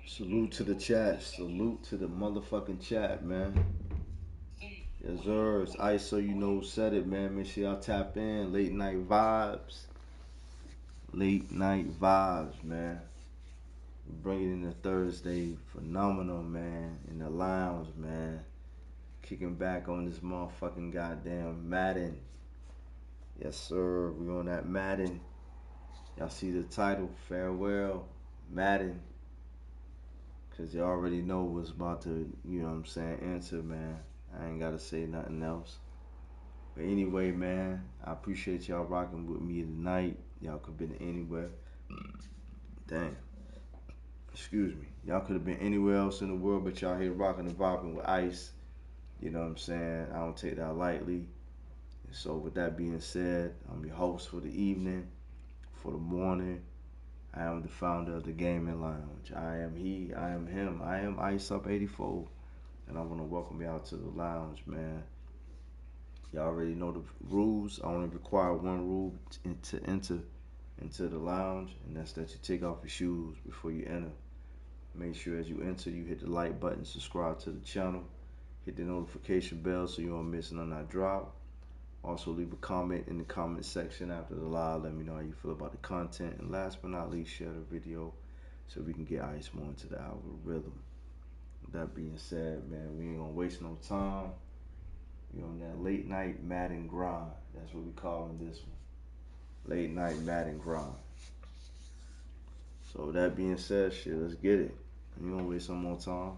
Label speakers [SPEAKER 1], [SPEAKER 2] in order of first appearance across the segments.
[SPEAKER 1] Salute to the chat. Salute to the motherfucking chat, man. Yes, sir. It's Ice, so you know who said it, man. Make sure y'all tap in. Late night vibes. Late night vibes, man. Bringing in the Thursday phenomenal, man. In the lounge, man. Kicking back on this motherfucking goddamn Madden. Yes, sir. We on that Madden. Y'all see the title, Farewell Madden. Because you already know what's about to, you know what I'm saying, answer, man. I ain't got to say nothing else. But anyway, man, I appreciate y'all rocking with me tonight. Y'all could have been anywhere. Damn. Excuse me. Y'all could have been anywhere else in the world, but y'all here rocking and vibing with Ice. You know what I'm saying? I don't take that lightly. And so with that being said, I'm your host for the evening, for the morning. I am the founder of the Gaming Lounge. I am he, I am him, I am Ice Up 84. And I want to welcome y'all to the lounge, man. Y'all already know the rules. I only require one rule to enter into the lounge, and that's that you take off your shoes before you enter. Make sure as you enter, you hit the like button, subscribe to the channel, hit the notification bell so you don't miss none I drop. Also, leave a comment in the comment section after the live. Let me know how you feel about the content. And last but not least, share the video so we can get Ice more into the algorithm. With that being said, man, we ain't gonna waste no time. We on that late night Madden grind. That's what we calling this one. Late night Madden grind. So with that being said, shit, let's get it. You gonna waste some more time?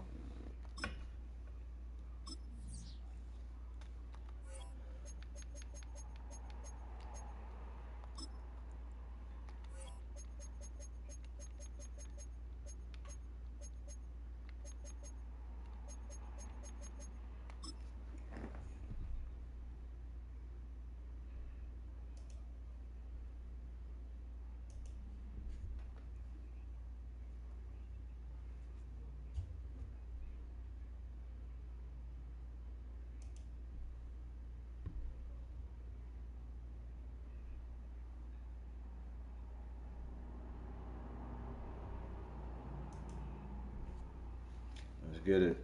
[SPEAKER 1] Let's get it.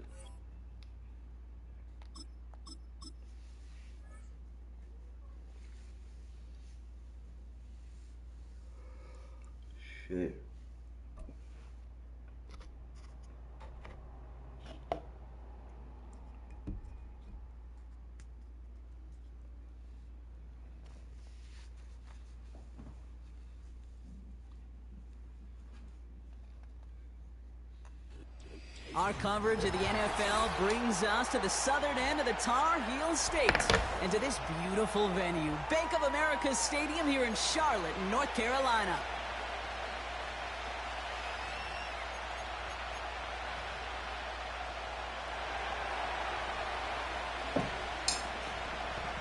[SPEAKER 1] Shit.
[SPEAKER 2] Our coverage of the NFL brings us to the southern end of the Tar Heel State and to this beautiful venue, Bank of America Stadium here in Charlotte, North Carolina.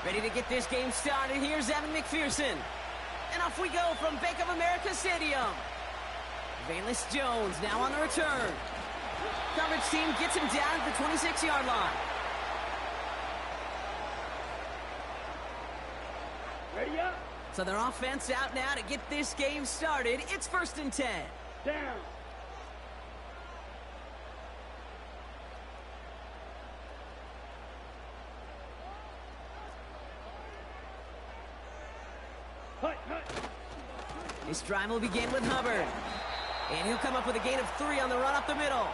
[SPEAKER 2] Ready to get this game started. Here's Evan McPherson. And off we go from Bank of America Stadium. Valus Jones now on the return. Coverage team gets him down at the 26-yard line.
[SPEAKER 3] Ready up.
[SPEAKER 2] So their offense out now to get this game started. It's 1st and 10.
[SPEAKER 3] Down. Hut, hut.
[SPEAKER 2] This drive will begin with Hubbard. And he'll come up with a gain of 3 on the run up the middle.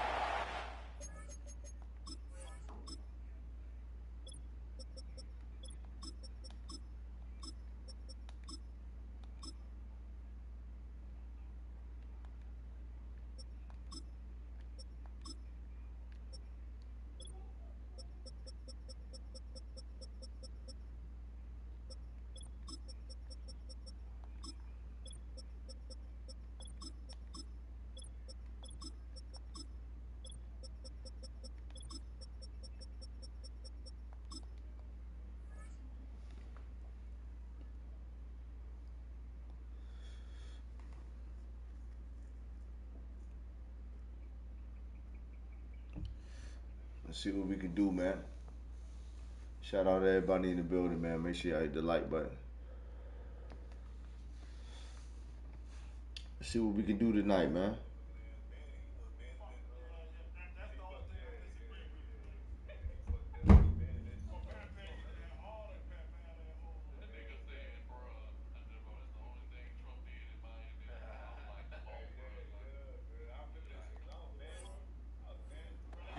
[SPEAKER 1] Let's see what we can do, man. Shout out to everybody in the building, man. Make sure y'all hit the like button. Let's see what we can do tonight, man.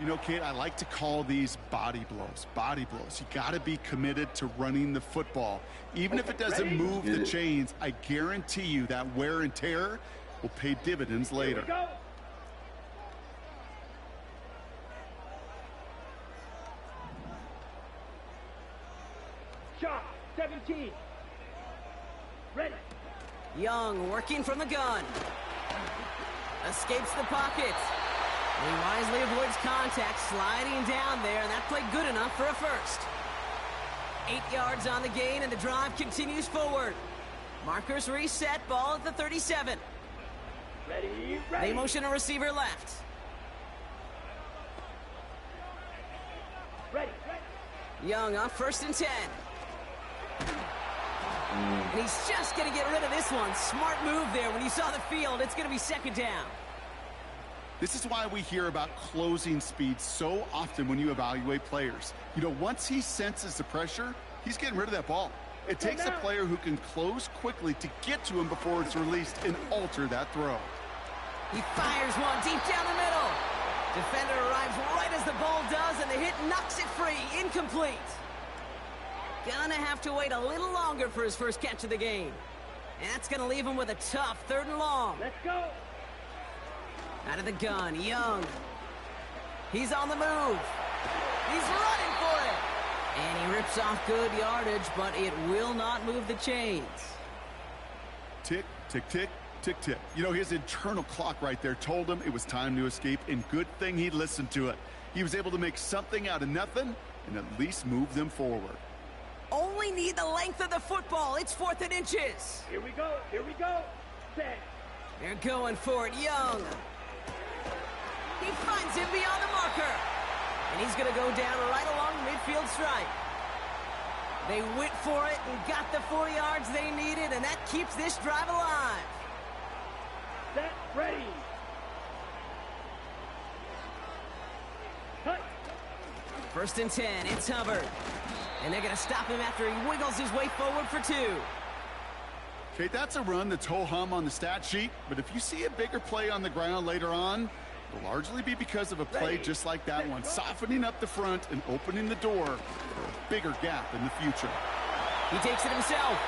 [SPEAKER 4] know, Kate, I like to call these body blows. Body blows. You got to be committed to running the football. Even if it doesn't move the chains, I guarantee you that wear and tear will pay dividends later.
[SPEAKER 3] Here we go. Shot 17. Ready.
[SPEAKER 2] Young working from the gun. Escapes the pocket. He wisely avoids contact, sliding down there, and that played good enough for a first. 8 yards on the gain, and the drive continues forward. Markers reset, ball at the 37.
[SPEAKER 3] Ready.
[SPEAKER 2] They motion a receiver left.
[SPEAKER 3] Ready.
[SPEAKER 2] Young on 1st and 10. And he's just going to get rid of this one. Smart move there. When you saw the field, it's going to be 2nd down.
[SPEAKER 4] This is why we hear about closing speed so often when you evaluate players. You know, once he senses the pressure, he's getting rid of that ball. It takes a player who can close quickly to get to him before it's released and alter that throw.
[SPEAKER 2] He fires one deep down the middle. Defender arrives right as the ball does, and the hit knocks it free. Incomplete. Gonna have to wait a little longer for his first catch of the game. And that's gonna leave him with a tough 3rd and long.
[SPEAKER 3] Let's go.
[SPEAKER 2] Out of the gun, Young. He's on the move. He's running for it. And he rips off good yardage, but it will not move the chains.
[SPEAKER 4] Tick, tick, tick, tick, tick. You know, his internal clock right there told him it was time to escape, and good thing he listened to it. He was able to make something out of nothing and at least move them forward.
[SPEAKER 2] Only need the length of the football. It's 4th and inches.
[SPEAKER 3] Here we go. Here we go. Set.
[SPEAKER 2] They're going for it. Young. He finds him beyond the marker. And he's going to go down right along the midfield stripe. They went for it and got the 4 yards they needed, and that keeps this drive alive.
[SPEAKER 3] Set. Ready. Cut.
[SPEAKER 2] 1st and 10. It's Hubbard. And they're going to stop him after he wiggles his way forward for 2.
[SPEAKER 4] Okay, that's a run that's ho-hum on the stat sheet, but if you see a bigger play on the ground later on, it'll largely be because of a play just like that one, softening up the front and opening the door for a bigger gap in the future.
[SPEAKER 2] He takes it himself.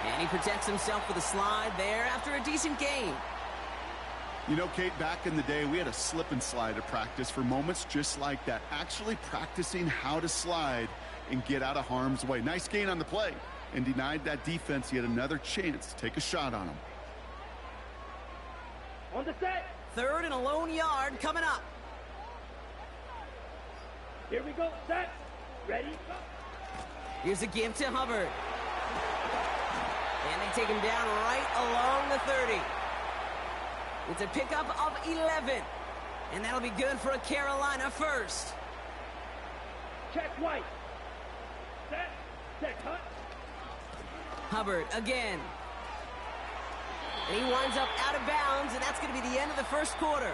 [SPEAKER 2] And he protects himself with a slide there after a decent gain.
[SPEAKER 4] You know, Kate, back in the day, we had a slip and slide at practice for moments just like that, actually practicing how to slide and get out of harm's way. Nice gain on the play, and denied that defense yet another chance to take a shot on him.
[SPEAKER 3] On the set.
[SPEAKER 2] 3rd and a lone yard coming up.
[SPEAKER 3] Here we go. Set. Ready.
[SPEAKER 2] Here's a give to Hubbard. And they take him down right along the 30. It's a pickup of 11. And that'll be good for a Carolina first.
[SPEAKER 3] Check white. Set. Set. Cut.
[SPEAKER 2] Hubbard again. And he winds up out of bounds, and that's going to be the end of the 1st quarter.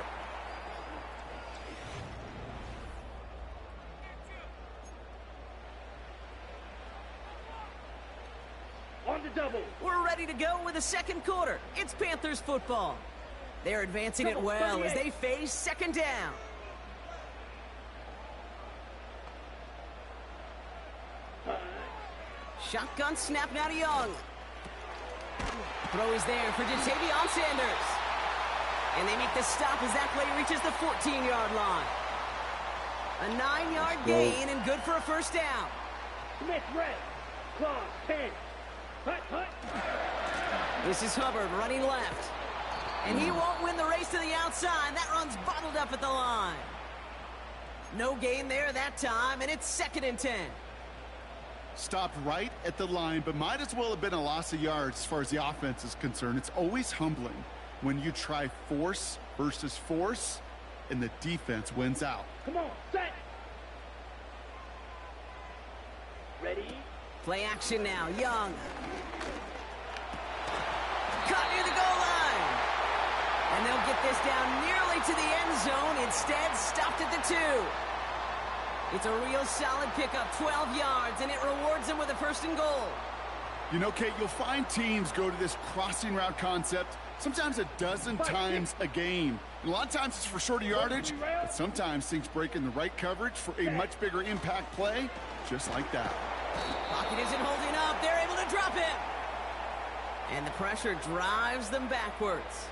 [SPEAKER 3] On the double.
[SPEAKER 2] We're ready to go with the 2nd quarter. It's Panthers football. They're advancing it well as they face 2nd down. Shotgun snap now to Young. Throw is there for Jatavion Sanders. And they make the stop as that play reaches the 14-yard line. A 9-yard gain and good for a 1st down.
[SPEAKER 3] Smith red. Claw 10. Cut, cut.
[SPEAKER 2] This is Hubbard running left. And he won't win the race to the outside. That run's bottled up at the line. No gain there that time, and it's 2nd and 10.
[SPEAKER 4] Stopped right at the line, but might as well have been a loss of yards as far as the offense is concerned. It's always humbling when you try force versus force, and the defense wins out.
[SPEAKER 3] Come on, set. Ready.
[SPEAKER 2] Play action now. Young. Caught near the goal line. And they'll get this down nearly to the end zone. Instead, stopped at the 2. It's a real solid pickup, 12 yards, and it rewards them with a 1st and goal.
[SPEAKER 4] You know, Kate, you'll find teams go to this crossing route concept sometimes a dozen times a game. And a lot of times it's for shorter yardage, but sometimes things break in the right coverage for a much bigger impact play, just like that.
[SPEAKER 2] Pocket isn't holding up. They're able to drop him. And the pressure drives them backwards.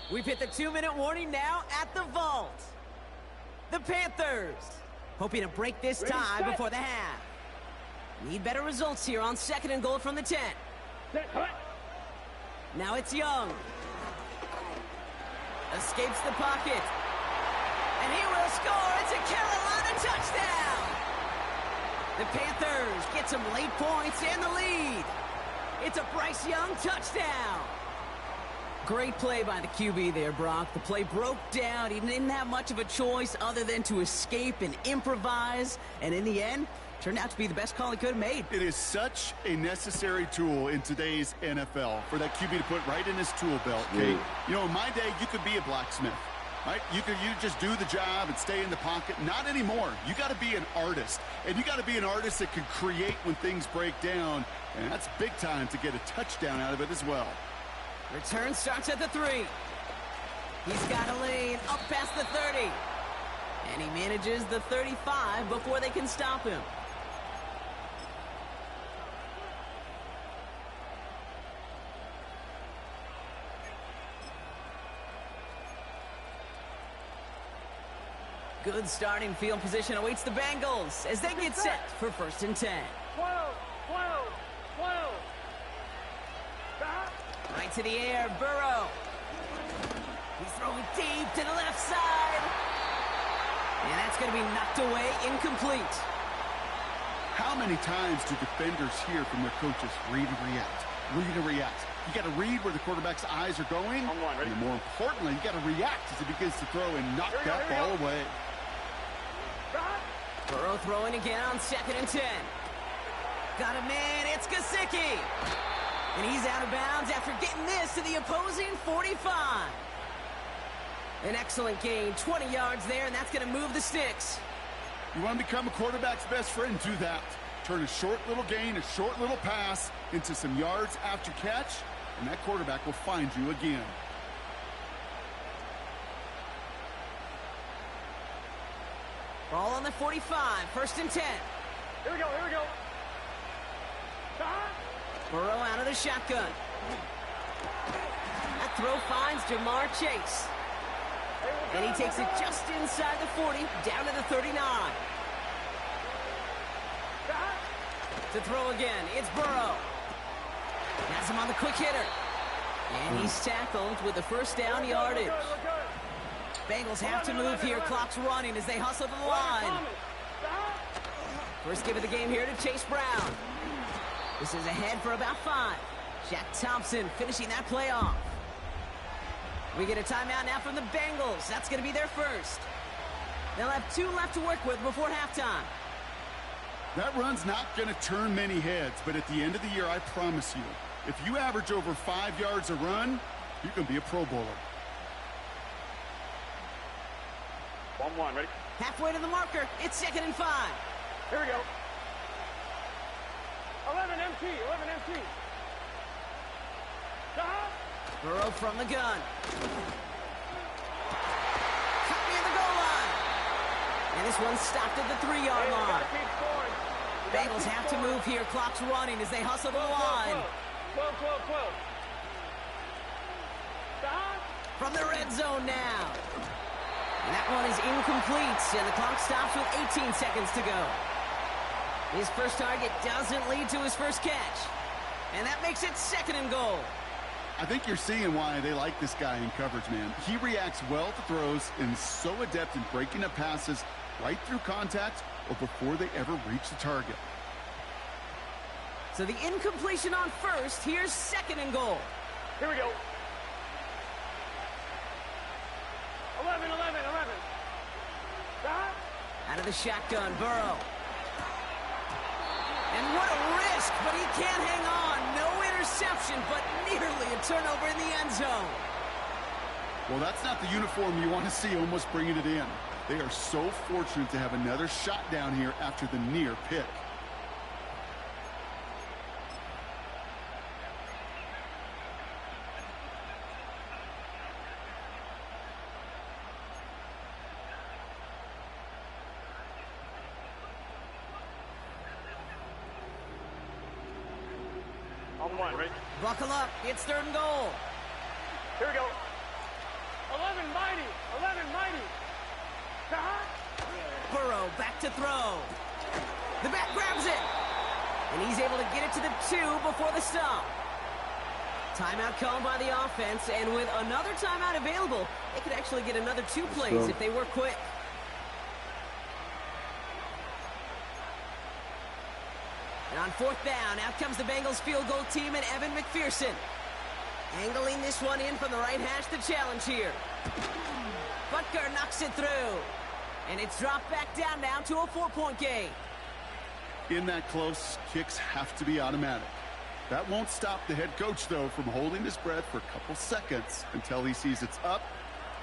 [SPEAKER 2] We've hit the 2-minute warning now at the vault. The Panthers hoping to break this tie before the half. Need better results here on 2nd and goal from the 10. Now it's Young. Escapes the pocket. And he will score. It's a Carolina touchdown. The Panthers get some late points and the lead. It's a Bryce Young touchdown. Great play by the QB there, Brock. The play broke down. He didn't have much of a choice other than to escape and improvise. And in the end, turned out to be the best call he could have made.
[SPEAKER 4] It is such a necessary tool in today's NFL for that QB to put right in his tool belt. Okay? You know, in my day, you could be a blacksmith, right? You just do the job and stay in the pocket. Not anymore. You got to be an artist. And you got to be an artist that can create when things break down. And that's big time to get a touchdown out of it as well.
[SPEAKER 2] Return starts at the 3. He's got a lane up past the 30. And he manages the 35 before they can stop him. Good starting field position awaits the Bengals as they get set for 1st and 10.
[SPEAKER 3] 12.
[SPEAKER 2] Right to the air, Burrow. He's throwing deep to the left side. And that's going to be knocked away, incomplete.
[SPEAKER 4] How many times do defenders hear from their coaches, read and react, read and react? You got to read where the quarterback's eyes are going. And more importantly, you got to react as he begins to throw and knock that ball away.
[SPEAKER 2] Burrow throwing again on 2nd and 10. Got a man, it's Gesicki. And he's out of bounds after getting this to the opposing 45. An excellent gain, 20 yards there, and that's going to move the sticks.
[SPEAKER 4] You want to become a quarterback's best friend, do that. Turn a short little gain, a short little pass into some yards after catch, and that quarterback will find you again.
[SPEAKER 2] Ball on the 45, 1st and 10.
[SPEAKER 3] Here we go.
[SPEAKER 2] Burrow out of the shotgun. That throw finds Jamar Chase. And he takes it just inside the 40, down to the 39. To throw again, it's Burrow. Has him on the quick hitter. And he's tackled with the 1st down yardage. Bengals have to move here. Clock's running as they hustle to the line. First give of the game here to Chase Brown. This is ahead for about 5. Shaq Thompson finishing that play off. We get a timeout now from the Bengals. That's going to be their first. They'll have 2 left to work with before halftime.
[SPEAKER 4] That run's not going to turn many heads, but at the end of the year, I promise you, if you average over 5 yards a run, you're going to be a Pro Bowler.
[SPEAKER 3] 1-1, ready?
[SPEAKER 2] Halfway to the marker. It's 2nd and 5.
[SPEAKER 3] Here we go. 11 MT.
[SPEAKER 2] Burrow from the gun. Cut near the goal line. And this one's stopped at the 3-yard line. Bengals have to move here. Clock's running as they hustle to the line.
[SPEAKER 3] 12.
[SPEAKER 2] From the red zone now. And that one is incomplete, and the clock stops with 18 seconds to go. His first target doesn't lead to his first catch. And that makes it 2nd and goal.
[SPEAKER 4] I think you're seeing why they like this guy in coverage, man. He reacts well to throws and is so adept in breaking up passes right through contact or before they ever reach the target.
[SPEAKER 2] So the incompletion on 1st. Here's 2nd and goal.
[SPEAKER 3] Here we go. 11.
[SPEAKER 2] Out of the shotgun, Burrow. And what a risk, but he can't hang on. No interception, but nearly a turnover in the end zone.
[SPEAKER 4] Well, that's not the uniform you want to see almost bringing it in. They are so fortunate to have another shot down here after the near pick.
[SPEAKER 3] On one, right?
[SPEAKER 2] Buckle up. It's 3rd and goal.
[SPEAKER 3] Here we go. 11 mighty. 11 mighty.
[SPEAKER 2] Burrow back to throw. The back grabs it. And he's able to get it to the 2 before the stop. Timeout called by the offense, and with another timeout available, they could actually get another 2 plays if they work quick. And on 4th down, out comes the Bengals field goal team and Evan McPherson. Angling this one in from the right hash to challenge here. Butker knocks it through. And it's dropped back down now to a 4-point game.
[SPEAKER 4] In that close, kicks have to be automatic. That won't stop the head coach, though, from holding his breath for a couple seconds until he sees it's up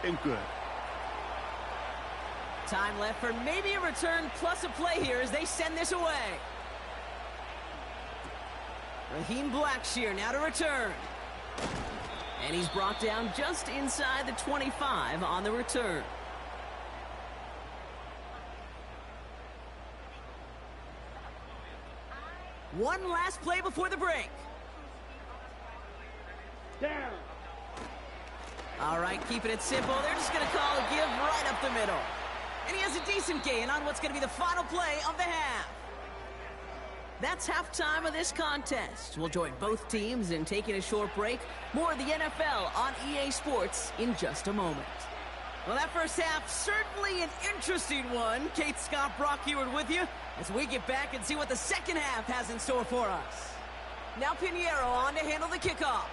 [SPEAKER 4] and good.
[SPEAKER 2] Time left for maybe a return plus a play here as they send this away. Raheem Blackshear now to return. And he's brought down just inside the 25 on the return. One last play before the break.
[SPEAKER 3] Down.
[SPEAKER 2] All right, keeping it simple. They're just going to call a give right up the middle. And he has a decent gain on what's going to be the final play of the half. That's halftime of this contest. We'll join both teams in taking a short break. More of the NFL on EA Sports in just a moment. Well, that first half, certainly an interesting one. Kate, Scott, Brock Heward with you as we get back and see what the second half has in store for us. Now Pinheiro on to handle the kickoff.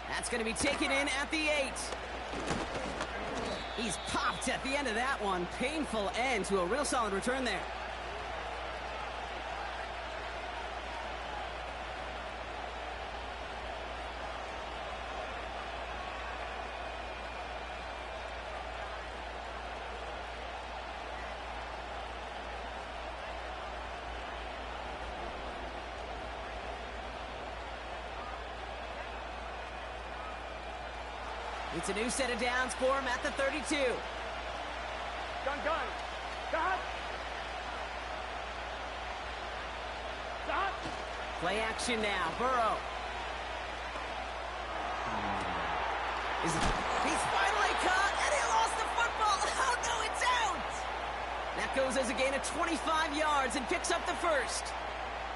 [SPEAKER 2] That's going to be taken in at the 8. He's popped at the end of that one. Painful end to a real solid return there. It's a new set of downs for him at the 32.
[SPEAKER 3] Gun. Stop. Stop.
[SPEAKER 2] Play action now. Burrow. He's finally caught, and he lost the football. Oh, no, it's out. That goes as a gain of 25 yards and picks up the first.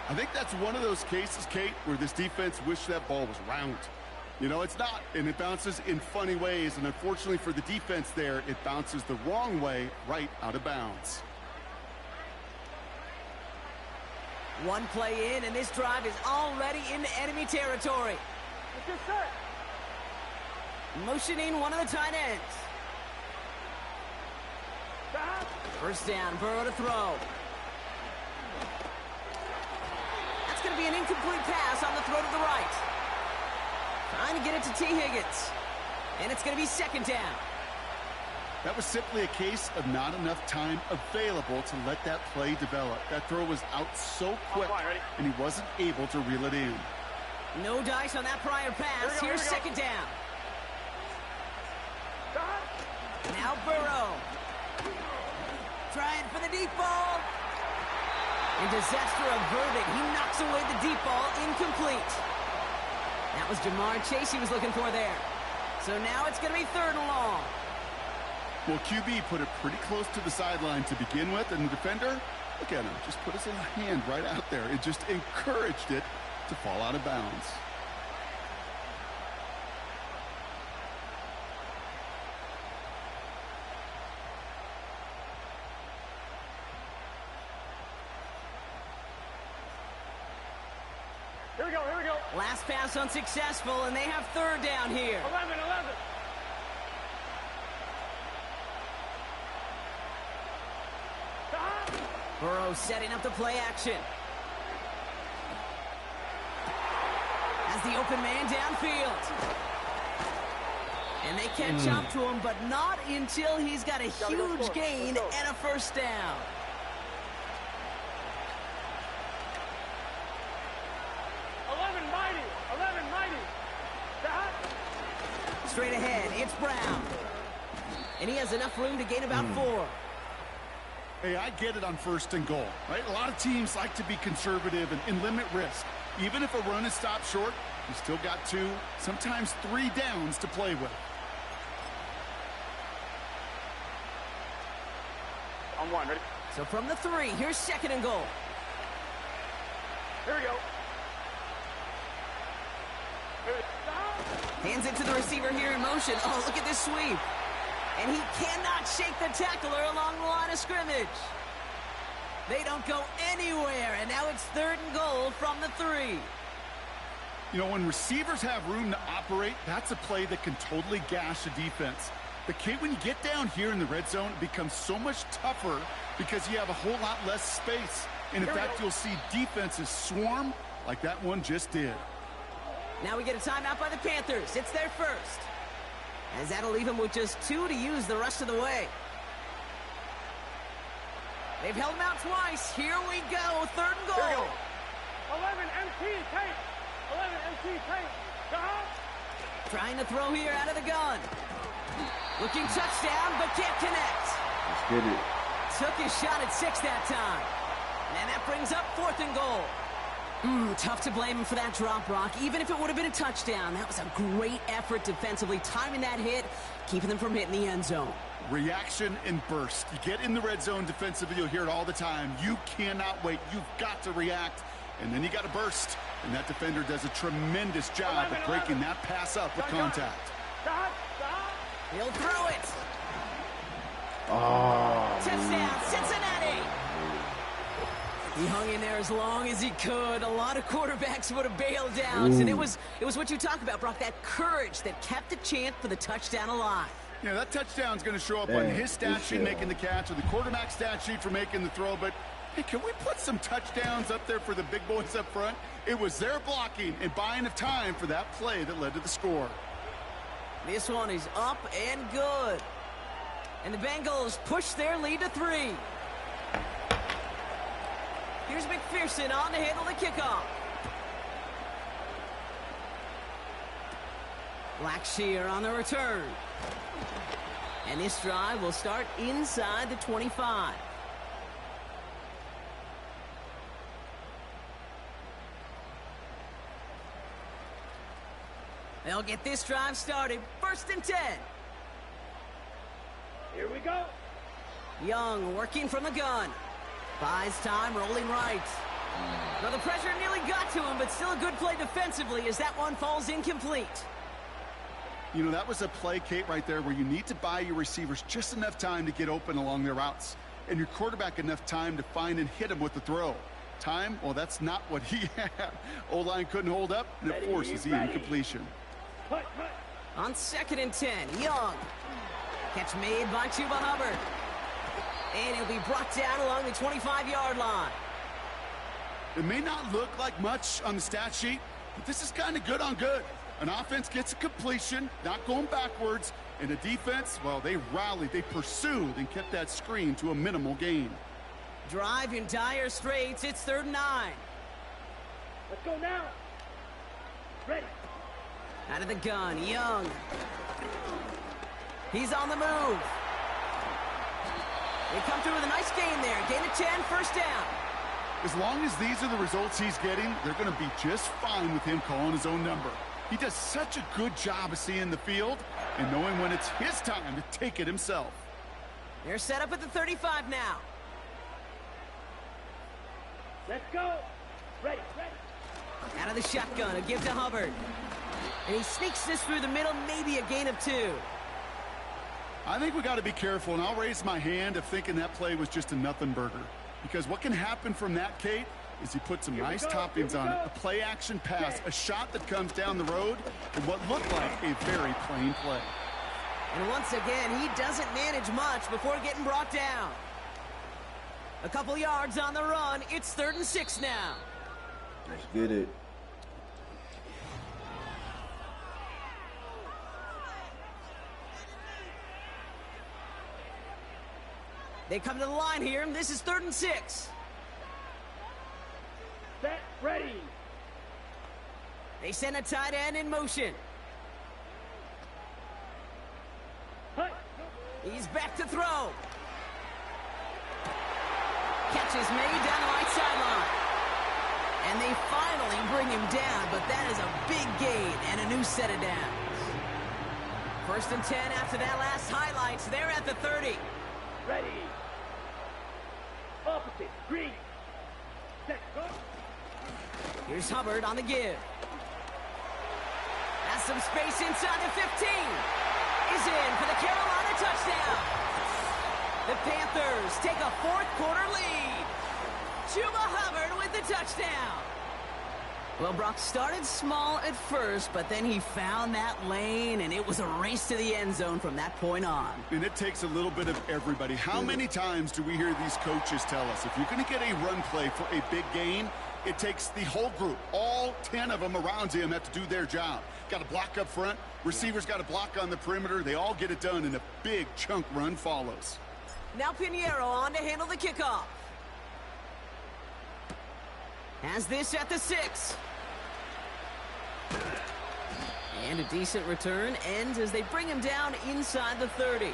[SPEAKER 4] I think that's one of those cases, Kate, where this defense wished that ball was round. You know, it's not, and it bounces in funny ways, and unfortunately for the defense there, it bounces the wrong way right out of bounds.
[SPEAKER 2] One play in, and this drive is already into enemy territory.
[SPEAKER 3] It's just set.
[SPEAKER 2] Motioning one of the tight ends.
[SPEAKER 3] Stop.
[SPEAKER 2] First down, Burrow to throw. That's going to be an incomplete pass on the throw to the right. Trying to get it to T. Higgins. And it's going to be second down.
[SPEAKER 4] That was simply a case of not enough time available to let that play develop. That throw was out so quick, and he wasn't able to reel it in.
[SPEAKER 2] No dice on that prior pass. Here's second down.
[SPEAKER 3] Stop.
[SPEAKER 2] Now Burrow. Trying for the deep ball. And disaster averted. He knocks away the deep ball, incomplete. That was Jamar Chase he was looking for there. So now it's going to be 3rd and long.
[SPEAKER 4] Well, QB put it pretty close to the sideline to begin with, and the defender, look at him, just put his little hand right out there. It just encouraged it to fall out of bounds.
[SPEAKER 3] Here we go.
[SPEAKER 2] Last pass unsuccessful, and they have 3rd down here.
[SPEAKER 3] 11. Stop.
[SPEAKER 2] Burrow setting up the play action. Has the open man downfield. And they catch up to him, but not until he's got a huge gain and a first down. Straight ahead, it's Brown. And he has enough room to gain about 4.
[SPEAKER 4] Hey, I get it on 1st and goal, right? A lot of teams like to be conservative and limit risk. Even if a run is stopped short, you still got 2, sometimes 3 downs to play with.
[SPEAKER 3] On 1, ready?
[SPEAKER 2] So from the 3, here's 2nd and goal.
[SPEAKER 3] Here we go.
[SPEAKER 2] Hands it to the receiver here in motion. Oh, look at this sweep. And he cannot shake the tackler along the line of scrimmage. They don't go anywhere, and now it's 3rd and goal from the 3.
[SPEAKER 4] You know, when receivers have room to operate, that's a play that can totally gash a defense. But, Kate, when you get down here in the red zone, it becomes so much tougher because you have a whole lot less space. And, in fact, you'll see defenses swarm like that one just did.
[SPEAKER 2] Now we get a timeout by the Panthers. It's their first. As that'll leave them with just 2 to use the rest of the way. They've held him out twice. Here we go. 3rd and goal.
[SPEAKER 3] 11 MT tape. 11 MT tape.
[SPEAKER 2] Trying to throw here out of the gun. Looking touchdown, but can't connect.
[SPEAKER 1] Let's get it.
[SPEAKER 2] Took his shot at 6 that time. And that brings up 4th and goal. Tough to blame him for that drop, Brock. Even if it would have been a touchdown, that was a great effort defensively, timing that hit, keeping them from hitting the end zone.
[SPEAKER 4] Reaction and burst. You get in the red zone defensively, you'll hear it all the time. You cannot wait. You've got to react, and then you got to burst. And that defender does a tremendous job of breaking that pass up with contact.
[SPEAKER 2] He'll throw it.
[SPEAKER 1] Oh,
[SPEAKER 2] Touchdown, Cincinnati. He hung in there as long as he could. A lot of quarterbacks would have bailed out. And it was what you talk about, Brock, that courage that kept the chance for the touchdown alive.
[SPEAKER 4] Yeah, that touchdown's going to show up on his stat sheet making the catch or the quarterback stat sheet for making the throw. But, hey, can we put some touchdowns up there for the big boys up front? It was their blocking and buying of time for that play that led to the score.
[SPEAKER 2] This one is up and good. And the Bengals push their lead to 3. Here's McPherson on to handle the kickoff. Blackshear on the return. And this drive will start inside the 25. They'll get this drive started. 1st and 10.
[SPEAKER 3] Here we go.
[SPEAKER 2] Young working from the gun. Buys time, rolling right. Now the pressure nearly got to him, but still a good play defensively as that one falls incomplete.
[SPEAKER 4] You know, that was a play, Kate, right there where you need to buy your receivers just enough time to get open along their routes. And your quarterback enough time to find and hit him with the throw. Time, well, that's not what he had. O-line couldn't hold up, and it forces the incompletion.
[SPEAKER 2] On 2nd and 10, Young. Catch made by Chuba Hubbard. And he'll be brought down along the 25-yard line.
[SPEAKER 4] It may not look like much on the stat sheet, but this is kind of good on good. An offense gets a completion, not going backwards, and a defense, well, they rallied, they pursued, and kept that screen to a minimal gain.
[SPEAKER 2] Drive in dire straits. It's 3rd and 9.
[SPEAKER 3] Let's go now. Ready.
[SPEAKER 2] Out of the gun, Young. He's on the move. They come through with a nice gain there. Gain of 10, 1st down.
[SPEAKER 4] As long as these are the results he's getting, they're going to be just fine with him calling his own number. He does such a good job of seeing the field and knowing when it's his time to take it himself.
[SPEAKER 2] They're set up at the 35 now.
[SPEAKER 3] Let's go. Ready.
[SPEAKER 2] Out of the shotgun, a give to Hubbard. And he sneaks this through the middle, maybe a gain of 2.
[SPEAKER 4] I think we got to be careful, and I'll raise my hand of thinking that play was just a nothing burger. Because what can happen from that, Kate, is you put some nice toppings on it. A play-action pass, a shot that comes down the road, and what looked like a very plain play.
[SPEAKER 2] And once again, he doesn't manage much before getting brought down. A couple yards on the run. It's 3rd and 6 now.
[SPEAKER 1] Let's get it.
[SPEAKER 2] They come to the line here, and this is 3rd and 6.
[SPEAKER 3] Set, ready.
[SPEAKER 2] They send a tight end in motion.
[SPEAKER 3] Hut.
[SPEAKER 2] He's back to throw. Catch is made down the right sideline. And they finally bring him down, but that is a big gain and a new set of downs. 1st and 10 after that last highlights. They're at the 30.
[SPEAKER 3] Ready. Opposite. Green. Set, go.
[SPEAKER 2] Here's Hubbard on the give. Has some space inside the 15. Is in for the Carolina touchdown. The Panthers take a 4th quarter lead. Chuba Hubbard with the touchdown. Well, Brock started small at first, but then he found that lane, and it was a race to the end zone from that point on.
[SPEAKER 4] And it takes a little bit of everybody. How many times do we hear these coaches tell us, if you're going to get a run play for a big gain, it takes the whole group, all 10 of them around him have to do their job. Got to block up front. Receivers got to block on the perimeter. They all get it done, and a big chunk run follows.
[SPEAKER 2] Now Pinheiro on to handle the kickoff. Has this at the 6. And a decent return ends as they bring him down inside the 30.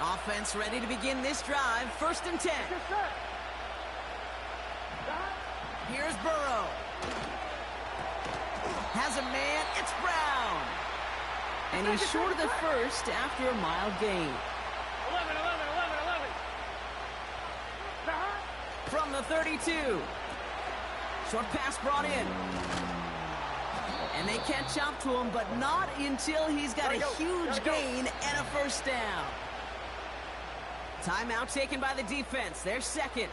[SPEAKER 2] Offense ready to begin this drive. 1st and 10. Here's Burrow. Has a man. It's Brown. And he's short of the first after a mild gain.
[SPEAKER 3] 11, 11, 11, 11.
[SPEAKER 2] From the 32. Short pass brought in. And they catch up to him, but not until he's got a huge gain and a 1st down. Timeout taken by the defense. Their 2nd.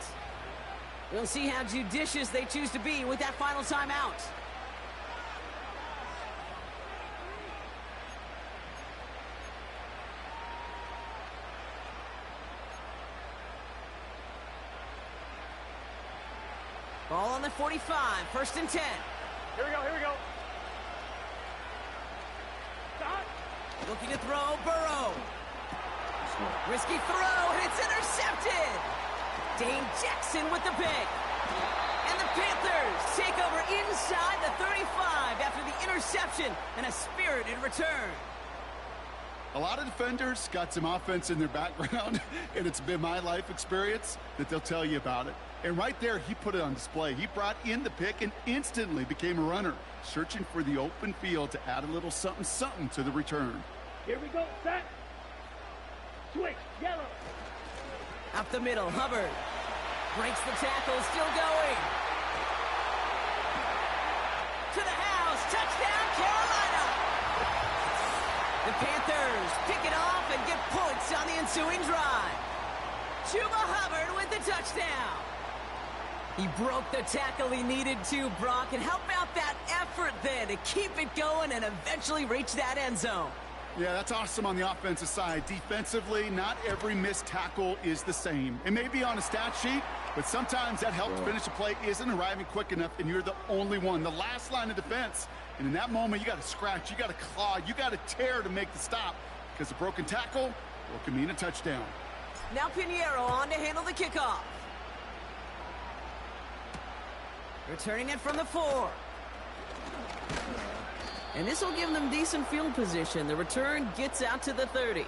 [SPEAKER 2] We'll see how judicious they choose to be with that final timeout. Ball on the 45. 1st and 10.
[SPEAKER 3] Here we go, here we go. Stop.
[SPEAKER 2] Looking to throw, Burrow. Risky throw, and it's intercepted. Dane Jackson with the pick. And the Panthers take over inside the 35 after the interception and a spirited return.
[SPEAKER 4] A lot of defenders got some offense in their background, and it's been my life experience that they'll tell you about it. And right there, he put it on display. He brought in the pick and instantly became a runner, searching for the open field to add a little something to the return.
[SPEAKER 3] Here we go, set. Switch, yellow.
[SPEAKER 2] Up the middle, Hubbard. Breaks the tackle, still going. To the house, touchdown, Carolina. The Panthers pick it off and get points on the ensuing drive. Chuba Hubbard with the touchdown. He broke the tackle he needed to, Brock, and how about that effort then to keep it going and eventually reach that end zone?
[SPEAKER 4] Yeah, that's awesome on the offensive side. Defensively, not every missed tackle is the same. It may be on a stat sheet, but sometimes that help to finish a play isn't arriving quick enough, and you're the only one, the last line of defense. And in that moment, you got to scratch, you got to claw, you got to tear to make the stop, because a broken tackle, well, can mean a touchdown.
[SPEAKER 2] Now Pinheiro on to handle the kickoff. Returning it from the 4. And this will give them decent field position. The return gets out to the 30.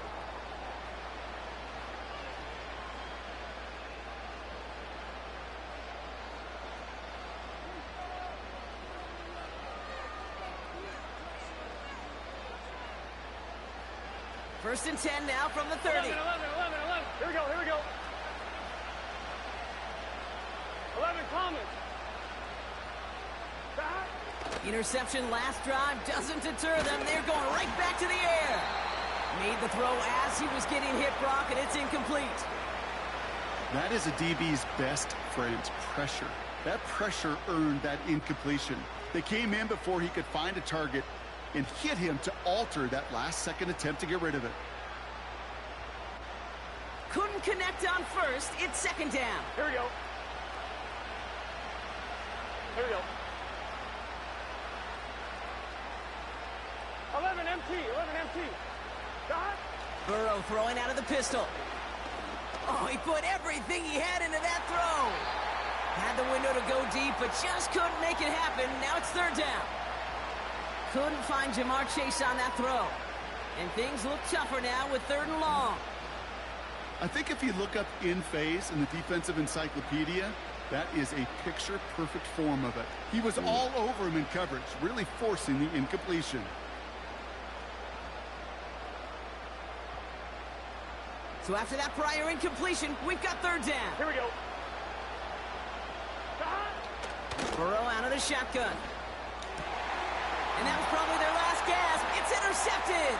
[SPEAKER 2] First and 10 now from the 30.
[SPEAKER 3] 11, 11, 11, 11. Here we go, here we go. 11 Thomas. Back.
[SPEAKER 2] Interception last drive doesn't deter them. They're going right back to the air. Made the throw as he was getting hit, Brock, and it's incomplete.
[SPEAKER 4] That is a DB's best friend, pressure. That pressure earned that incompletion. They came in before he could find a target and hit him to alter that last-second attempt to get rid of it.
[SPEAKER 2] Couldn't connect on first. It's second down.
[SPEAKER 3] Here we go. Here we go. 11 MT, 11 MT. Got it?
[SPEAKER 2] Burrow throwing out of the pistol. Oh, he put everything he had into that throw. Had the window to go deep, but just couldn't make it happen. Now it's third down. Couldn't find Jamar Chase on that throw. And things look tougher now with third and long.
[SPEAKER 4] I think if you look up in phase in the defensive encyclopedia, that is a picture-perfect form of it. He was all over him in coverage, really forcing the incompletion.
[SPEAKER 2] So after that prior incompletion, we've got third down.
[SPEAKER 3] Here we go.
[SPEAKER 2] Burrow out of the shotgun. And that was probably their last gasp. It's intercepted.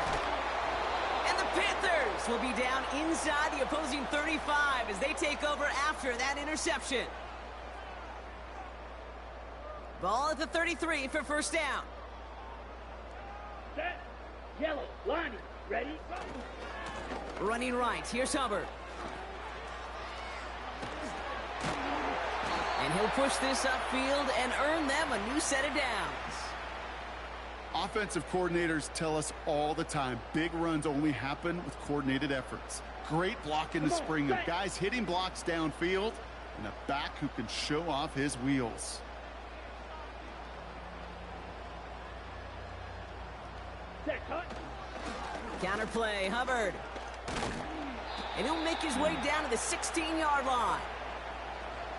[SPEAKER 2] And the Panthers will be down inside the opposing 35 as they take over after that interception. Ball at the 33 for first down.
[SPEAKER 3] Set. Yellow. Lining. Ready?
[SPEAKER 2] Running right. Here's Hubbard. And he'll push this upfield and earn them a new set of downs.
[SPEAKER 4] Offensive coordinators tell us all the time, big runs only happen with coordinated efforts. Great blocking to spring them. Guys hitting blocks downfield, and a back who can show off his wheels.
[SPEAKER 3] Set. Cut.
[SPEAKER 2] Counterplay, Hubbard. And he'll make his way down to the 16-yard line.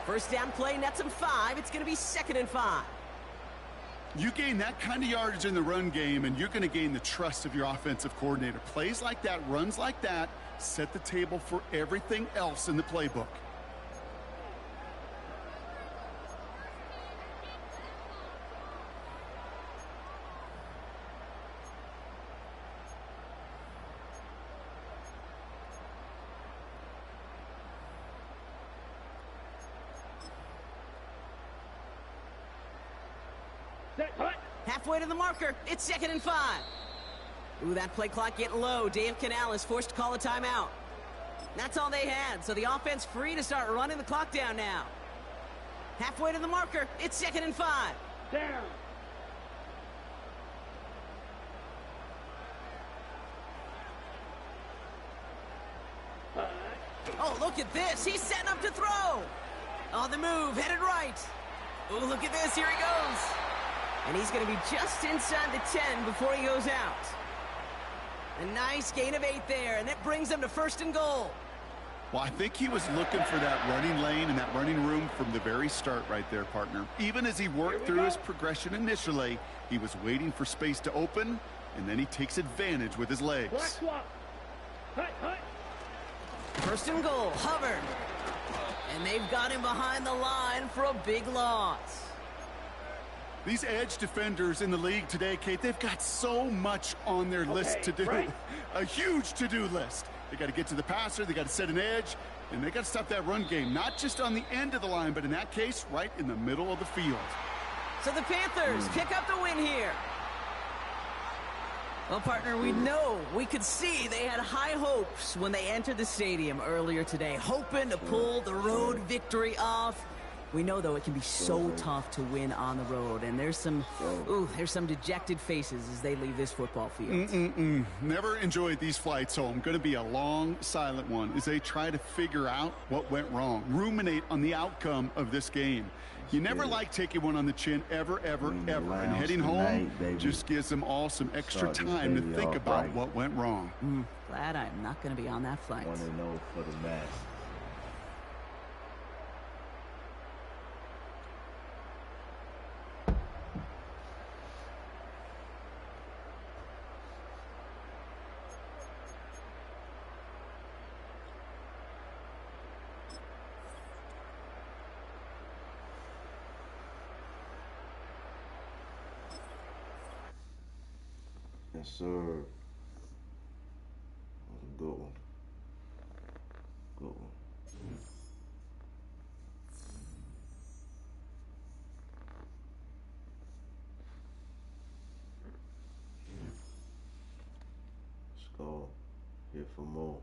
[SPEAKER 2] First down play nets him 5. It's going to be 2nd and 5.
[SPEAKER 4] You gain that kind of yardage in the run game, and you're going to gain the trust of your offensive coordinator. Plays like that, runs like that, set the table for everything else in the playbook.
[SPEAKER 2] Halfway to the marker. It's 2nd and 5. Ooh, that play clock getting low. Dave Canales forced to call a timeout. That's all they had, so the offense free to start running the clock down now. Halfway to the marker. It's 2nd and 5.
[SPEAKER 3] Down.
[SPEAKER 2] Oh, look at this. He's setting up to throw. On the move, headed right. Oh, look at this. Here he goes. And he's going to be just inside the 10 before he goes out. A nice gain of 8 there, and that brings them to 1st and goal.
[SPEAKER 4] Well, I think he was looking for that running lane and that running room from the very start right there, partner. Even as he worked through his progression initially, he was waiting for space to open, and then he takes advantage with his legs.
[SPEAKER 3] Black swap. Hut, hut.
[SPEAKER 2] 1st and goal, Hubbard. And they've got him behind the line for a big loss.
[SPEAKER 4] These edge defenders in the league today, Kate, they've got so much on their list to do.
[SPEAKER 3] Right.
[SPEAKER 4] A huge to-do list. They got to get to the passer, they got to set an edge, and they got to stop that run game. Not just on the end of the line, but in that case, right in the middle of the field.
[SPEAKER 2] So the Panthers pick up the win here. Well, partner, we could see they had high hopes when they entered the stadium earlier today, hoping to pull the road victory off. We know, though, it can be so tough to win on the road, and there's some dejected faces as they leave this football field.
[SPEAKER 4] Never enjoyed these flights home. Going to be a long, silent one as they try to figure out what went wrong, ruminate on the outcome of this game. You never like taking one on the chin, ever, ever, ever. And heading home just gives them all some extra time to think about what went wrong.
[SPEAKER 2] Glad I'm not going to be on that flight.
[SPEAKER 1] 1-0 for the match. Yes, sir. That was a good one. Good one. go. Here for more.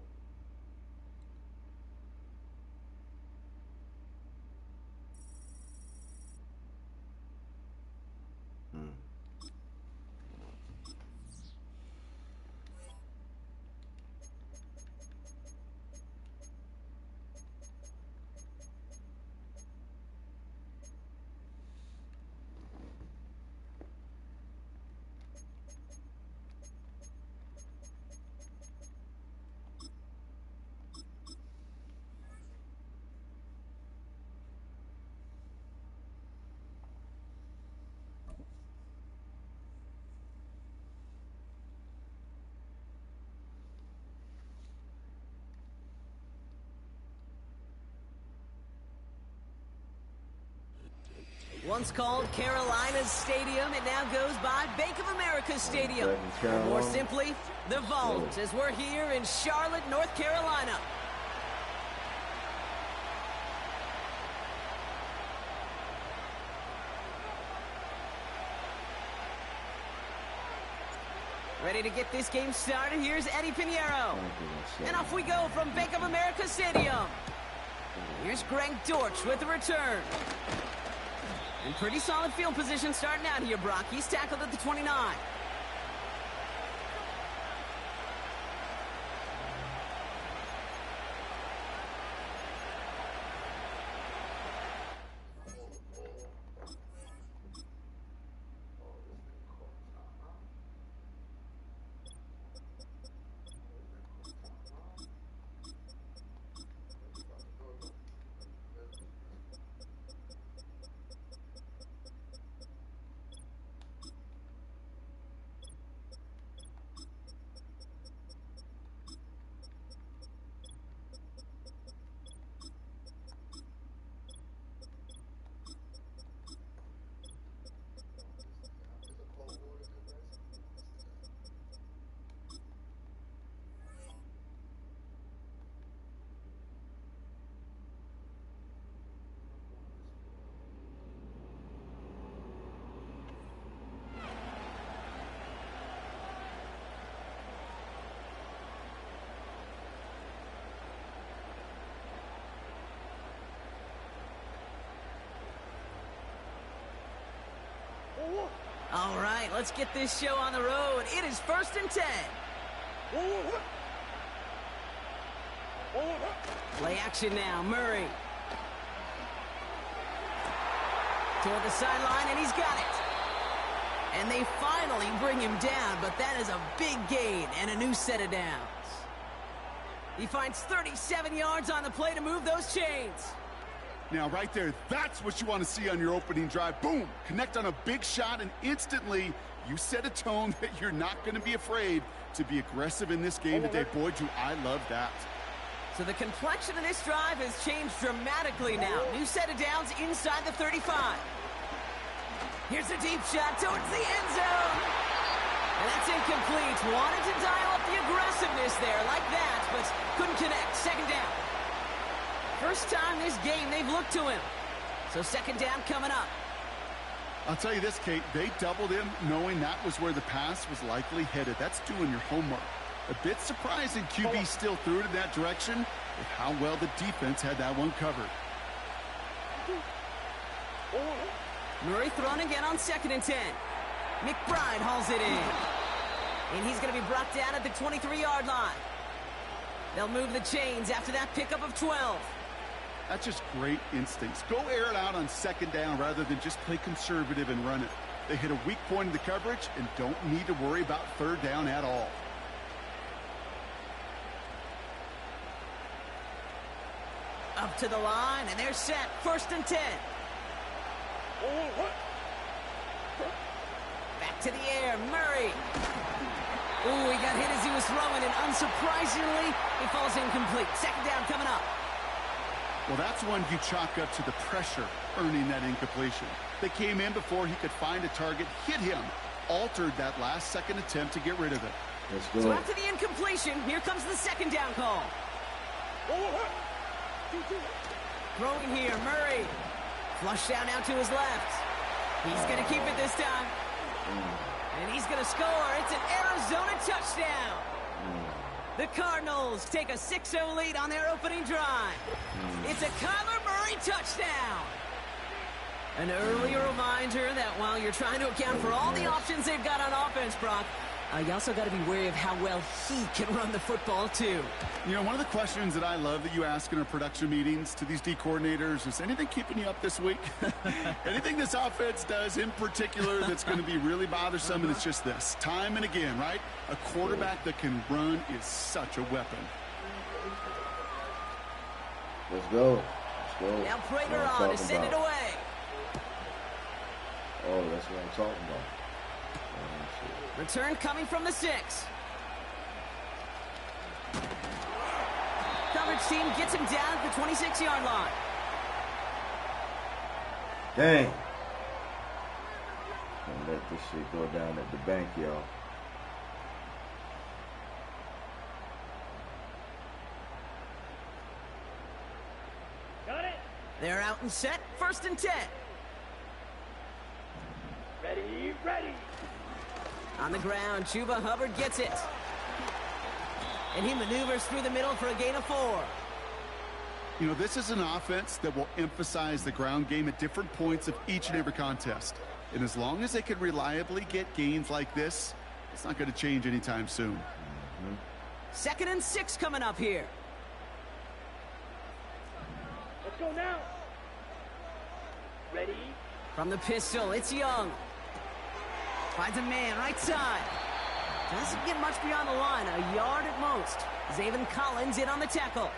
[SPEAKER 2] Once called Carolina's Stadium, it now goes by Bank of America Stadium. Or more simply, the Vault, as we're here in Charlotte, North Carolina. Ready to get this game started, here's Eddie Pinheiro. And off we go from Bank of America Stadium. Here's Greg Dortch with the return. In pretty solid field position starting out here, Brock. He's tackled at the 29. All right, let's get this show on the road. It is 1st and 10. Play action now, Murray. Toward the sideline, and he's got it. And they finally bring him down, but that is a big gain and a new set of downs. He finds 37 yards on the play to move those chains.
[SPEAKER 4] Now, right there, that's what you want to see on your opening drive. Boom! Connect on a big shot, and instantly you set a tone that you're not going to be afraid to be aggressive in this game today. Boy, do I love that.
[SPEAKER 2] So the complexion of this drive has changed dramatically now. New set of downs inside the 35. Here's a deep shot towards the end zone. And that's incomplete. Wanted to dial up the aggressiveness there like that, but couldn't connect. Second down. First time this game they've looked to him. So second down coming up.
[SPEAKER 4] I'll tell you this, Kate, they doubled him knowing that was where the pass was likely headed. That's doing your homework. A bit surprising QB still threw it in that direction with how well the defense had that one covered.
[SPEAKER 2] Murray thrown again on 2nd and 10. McBride hauls it in. And he's going to be brought down at the 23-yard line. They'll move the chains after that pickup of 12.
[SPEAKER 4] That's just great instincts. Go air it out on second down rather than just play conservative and run it. They hit a weak point in the coverage and don't need to worry about third down at all.
[SPEAKER 2] Up to the line, and they're set. 1st and 10. Back to the air, Murray. Ooh, he got hit as he was throwing, and unsurprisingly, he falls incomplete. Second down coming up.
[SPEAKER 4] Well, that's one you chalk up to the pressure earning that incompletion. They came in before he could find a target, hit him, altered that last second attempt to get rid of it.
[SPEAKER 1] Let's go.
[SPEAKER 2] So after the incompletion, here comes the second down call. Throwing here, Murray. Flush down now to his left. He's going to keep it this time. And he's going to score. It's an Arizona touchdown. The Cardinals take a 6-0 lead on their opening drive. It's a Kyler Murray touchdown. An early reminder that while you're trying to account for all the options they've got on offense, Brock, you also got to be wary of how well he can run the football, too.
[SPEAKER 4] You know, one of the questions that I love that you ask in our production meetings to these D coordinators is, anything keeping you up this week? Anything this offense does in particular that's going to be really bothersome? And it's just this. Time and again, right? A quarterback that can run is such a weapon.
[SPEAKER 1] Let's go. Let's go.
[SPEAKER 2] Now Prater on to send it away.
[SPEAKER 1] Oh, that's what I'm talking about.
[SPEAKER 2] Return coming from the 6. Coverage team gets him down at the 26-yard line.
[SPEAKER 1] Dang. Don't let this shit go down at the bank, y'all.
[SPEAKER 3] Got it.
[SPEAKER 2] They're out and set. 1st and 10.
[SPEAKER 3] Ready, ready.
[SPEAKER 2] On the ground, Chuba Hubbard gets it. And he maneuvers through the middle for a gain of 4.
[SPEAKER 4] You know, this is an offense that will emphasize the ground game at different points of each and every contest. And as long as they can reliably get gains like this, it's not going to change anytime soon.
[SPEAKER 2] 2nd and 6 coming up here.
[SPEAKER 3] Let's go now. Ready.
[SPEAKER 2] From the pistol, it's Young. Finds a man right side. Doesn't get much beyond the line, a yard at most. Zaven Collins in on the tackle.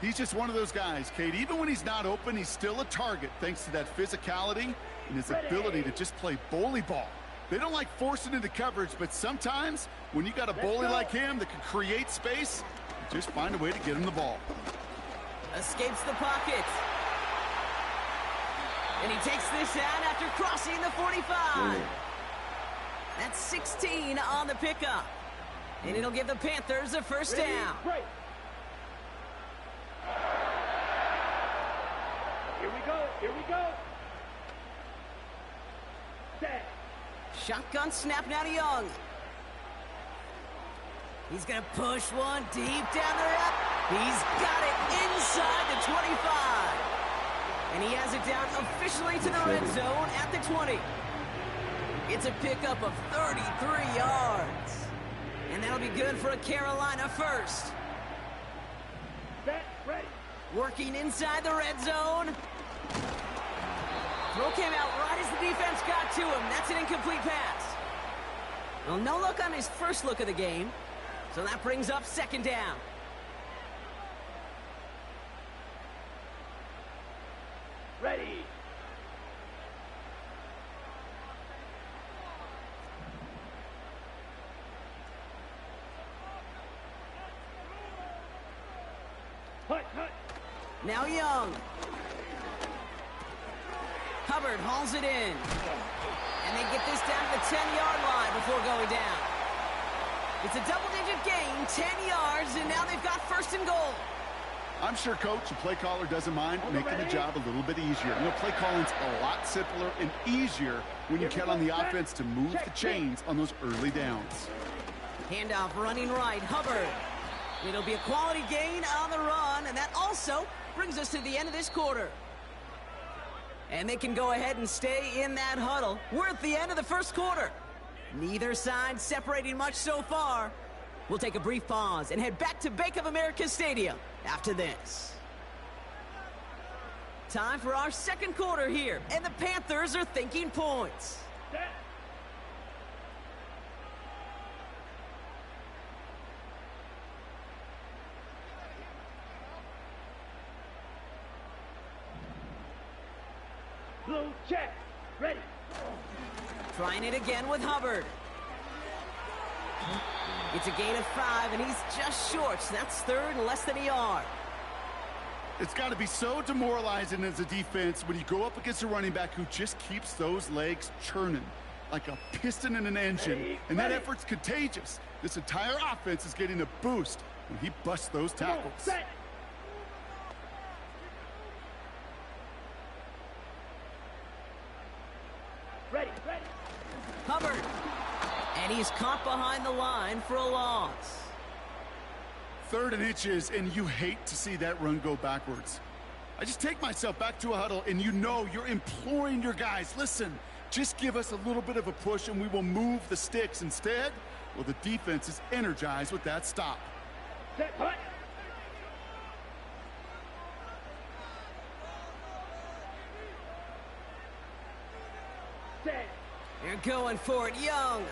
[SPEAKER 4] He's just one of those guys, Kate. Even when he's not open, he's still a target thanks to that physicality and his ability to just play bully ball. They don't like forcing into coverage, but sometimes when you got a bully like him that can create space, you just find a way to get him the ball.
[SPEAKER 2] Escapes the pocket. And he takes this out after crossing the 45. That's 16 on the pickup. And it'll give the Panthers a 1st down.
[SPEAKER 3] Right. Here we go. Here we go. Set.
[SPEAKER 2] Shotgun snap now to Young. He's going to push one deep down the left. He's got it inside the 25. And he has it down officially to the red zone at the 20. It's a pickup of 33 yards. And that'll be good for a Carolina 1st.
[SPEAKER 3] Set. Ready.
[SPEAKER 2] Working inside the red zone. Throw came out right as the defense got to him. That's an incomplete pass. Well, no look on his first look of the game. So that brings up 2nd down.
[SPEAKER 3] Ready. Hut, hut.
[SPEAKER 2] Now Young. Hubbard hauls it in. And they get this down to the 10-yard line before going down. It's a double-digit gain, 10 yards, and now they've got 1st and goal.
[SPEAKER 4] I'm sure coach and play caller doesn't mind making the job a little bit easier. You know, play calling's a lot simpler and easier when you count on the offense to move the chains on those early downs.
[SPEAKER 2] Handoff running right, Hubbard. It'll be a quality gain on the run, and that also brings us to the end of this quarter. And they can go ahead and stay in that huddle. We're at the end of the 1st quarter. Neither side separating much so far. We'll take a brief pause and head back to Bank of America Stadium after this. Time for our 2nd quarter here, and the Panthers are thinking points.
[SPEAKER 3] Set. Blue check. Ready.
[SPEAKER 2] Trying it again with Hubbard. It's a gain of 5, and he's just short. So that's 3rd, less than a yard.
[SPEAKER 4] It's got to be so demoralizing as a defense when you go up against a running back who just keeps those legs churning like a piston in an engine. And that effort's contagious. This entire offense is getting a boost when he busts those tackles.
[SPEAKER 3] Set. Ready, ready.
[SPEAKER 2] Hubbard. And he's caught behind the line for a loss.
[SPEAKER 4] 3rd and inches, and you hate to see that run go backwards. I just take myself back to a huddle, and you know you're imploring your guys, listen, just give us a little bit of a push, and we will move the sticks. Instead, well, the defense is energized with that stop.
[SPEAKER 3] Set, punt. Set.
[SPEAKER 2] They're going for it. Young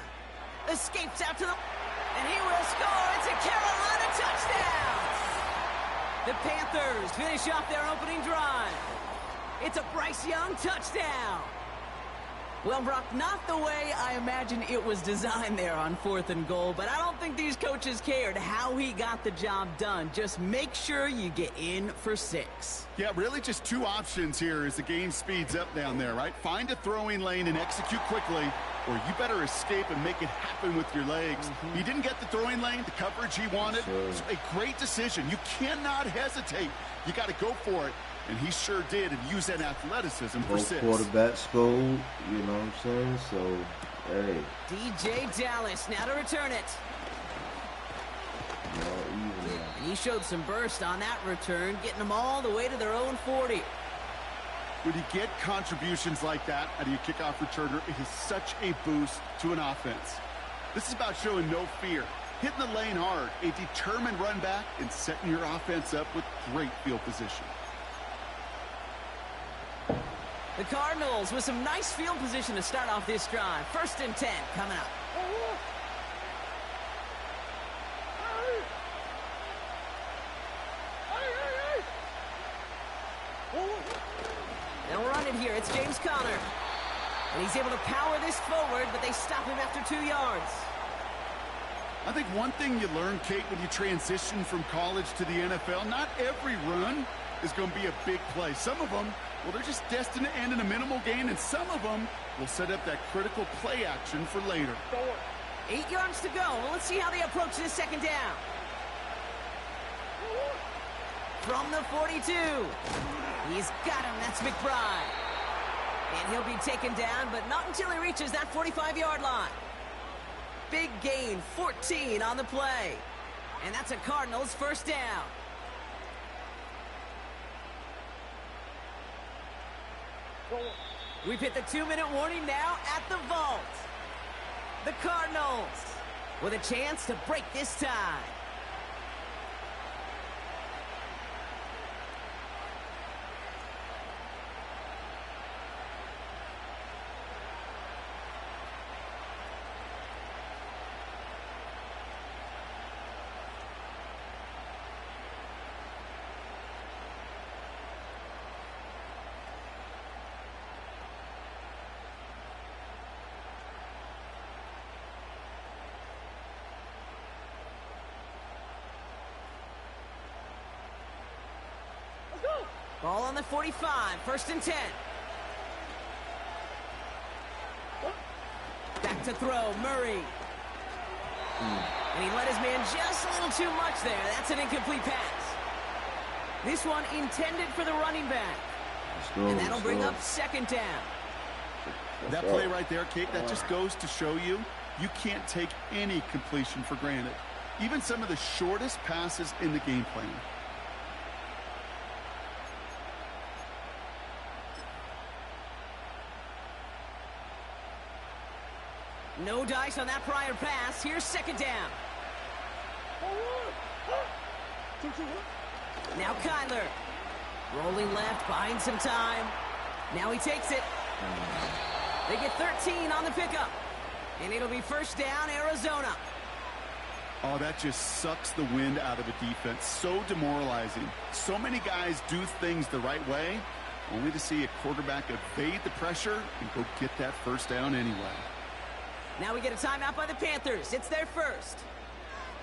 [SPEAKER 2] escapes out to the... And he will score. It's a Carolina touchdown. The Panthers finish off their opening drive. It's a Bryce Young touchdown. Well, Brock, not the way I imagine it was designed there on 4th and goal, but I don't think these coaches cared how he got the job done. Just make sure you get in for 6.
[SPEAKER 4] Yeah, really just 2 options here as the game speeds up down there, right? Find a throwing lane and execute quickly, or you better escape and make it happen with your legs. He didn't get the throwing lane, the coverage he wanted. It's a great decision. You cannot hesitate. You got to go for it. And he sure did, and use that athleticism for 6.
[SPEAKER 1] Both quarterbacks scored, you know what I'm saying? So, hey.
[SPEAKER 2] DJ Dallas now to return it. And he showed some burst on that return, getting them all the way to their own 40.
[SPEAKER 4] When you get contributions like that out of your kickoff returner, it is such a boost to an offense. This is about showing no fear, hitting the lane hard, a determined run back, and setting your offense up with great field position.
[SPEAKER 2] The Cardinals with some nice field position to start off this drive. 1st and 10 coming up. They'll run it here. It's James Conner. And he's able to power this forward, but they stop him after 2 yards.
[SPEAKER 4] I think one thing you learn, Kate, when you transition from college to the NFL, not every run is going to be a big play. Some of them, well, they're just destined to end in a minimal gain, and some of them will set up that critical play action for later.
[SPEAKER 2] 8 yards to go. Well, let's see how they approach this 2nd down. From the 42. He's got him. That's McBride. And he'll be taken down, but not until he reaches that 45-yard line. Big gain, 14 on the play. And that's a Cardinals 1st down. We've hit the 2-minute warning now at the vault. The Cardinals with a chance to break this tie. Ball on the 45, 1st and 10. Back to throw, Murray. And he let his man just a little too much there. That's an incomplete pass. This one intended for the running back. And that'll bring up 2nd down.
[SPEAKER 4] That play right there, Kate, that just goes to show you, you can't take any completion for granted. Even some of the shortest passes in the game plan.
[SPEAKER 2] No dice on that prior pass. Here's 2nd down. Now Kyler. Rolling left, buying some time. Now he takes it. They get 13 on the pickup. And it'll be 1st down, Arizona.
[SPEAKER 4] Oh, that just sucks the wind out of a defense. So demoralizing. So many guys do things the right way, only to see a quarterback evade the pressure and go get that 1st down anyway.
[SPEAKER 2] Now we get a timeout by the Panthers. It's their 1st.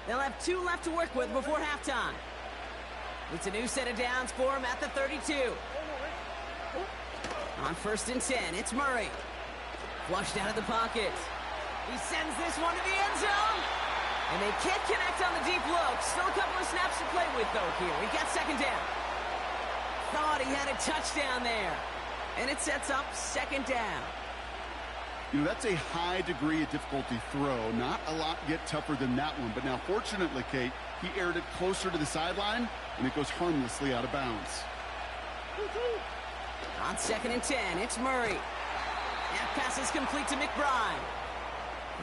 [SPEAKER 2] They'll have 2 left to work with before halftime. It's a new set of downs for them at the 32. On 1st and 10, it's Murray. Flushed out of the pocket. He sends this one to the end zone. And they can't connect on the deep look. Still a couple of snaps to play with, though, here. He got 2nd down. Thought he had a touchdown there. And it sets up 2nd down.
[SPEAKER 4] You know, that's a high degree of difficulty throw. Not a lot get tougher than that one. But now, fortunately, Kate, he aired it closer to the sideline, and it goes harmlessly out of bounds.
[SPEAKER 2] On 2nd and 10, it's Murray. That pass is complete to McBride.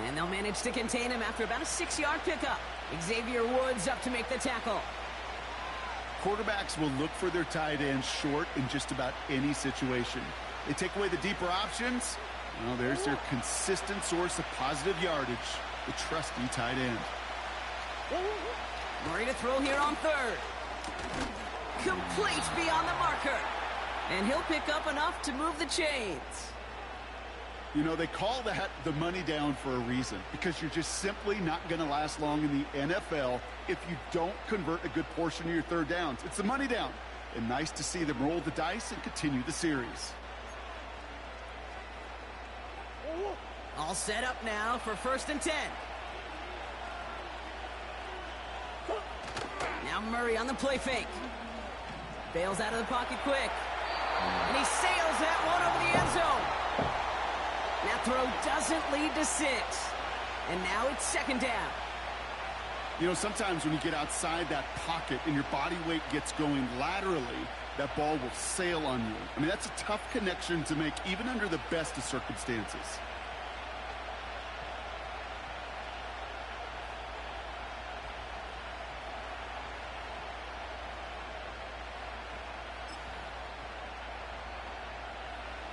[SPEAKER 2] And they'll manage to contain him after about a 6-yard pickup. Xavier Woods up to make the tackle.
[SPEAKER 4] Quarterbacks will look for their tight ends short in just about any situation. They take away the deeper options. Well, there's their consistent source of positive yardage, the trusty tight end.
[SPEAKER 2] Murray to throw here on 3rd. Complete beyond the marker. And he'll pick up enough to move the chains.
[SPEAKER 4] You know, they call that the money down for a reason, because you're just simply not going to last long in the NFL if you don't convert a good portion of your 3rd downs. It's the money down. And nice to see them roll the dice and continue the series.
[SPEAKER 2] All set up now for 1st and 10. Now Murray on the play fake. Bails out of the pocket quick. And he sails that one over the end zone. That throw doesn't lead to 6. And now it's 2nd down.
[SPEAKER 4] You know, sometimes when you get outside that pocket and your body weight gets going laterally, that ball will sail on you. I mean, that's a tough connection to make even under the best of circumstances.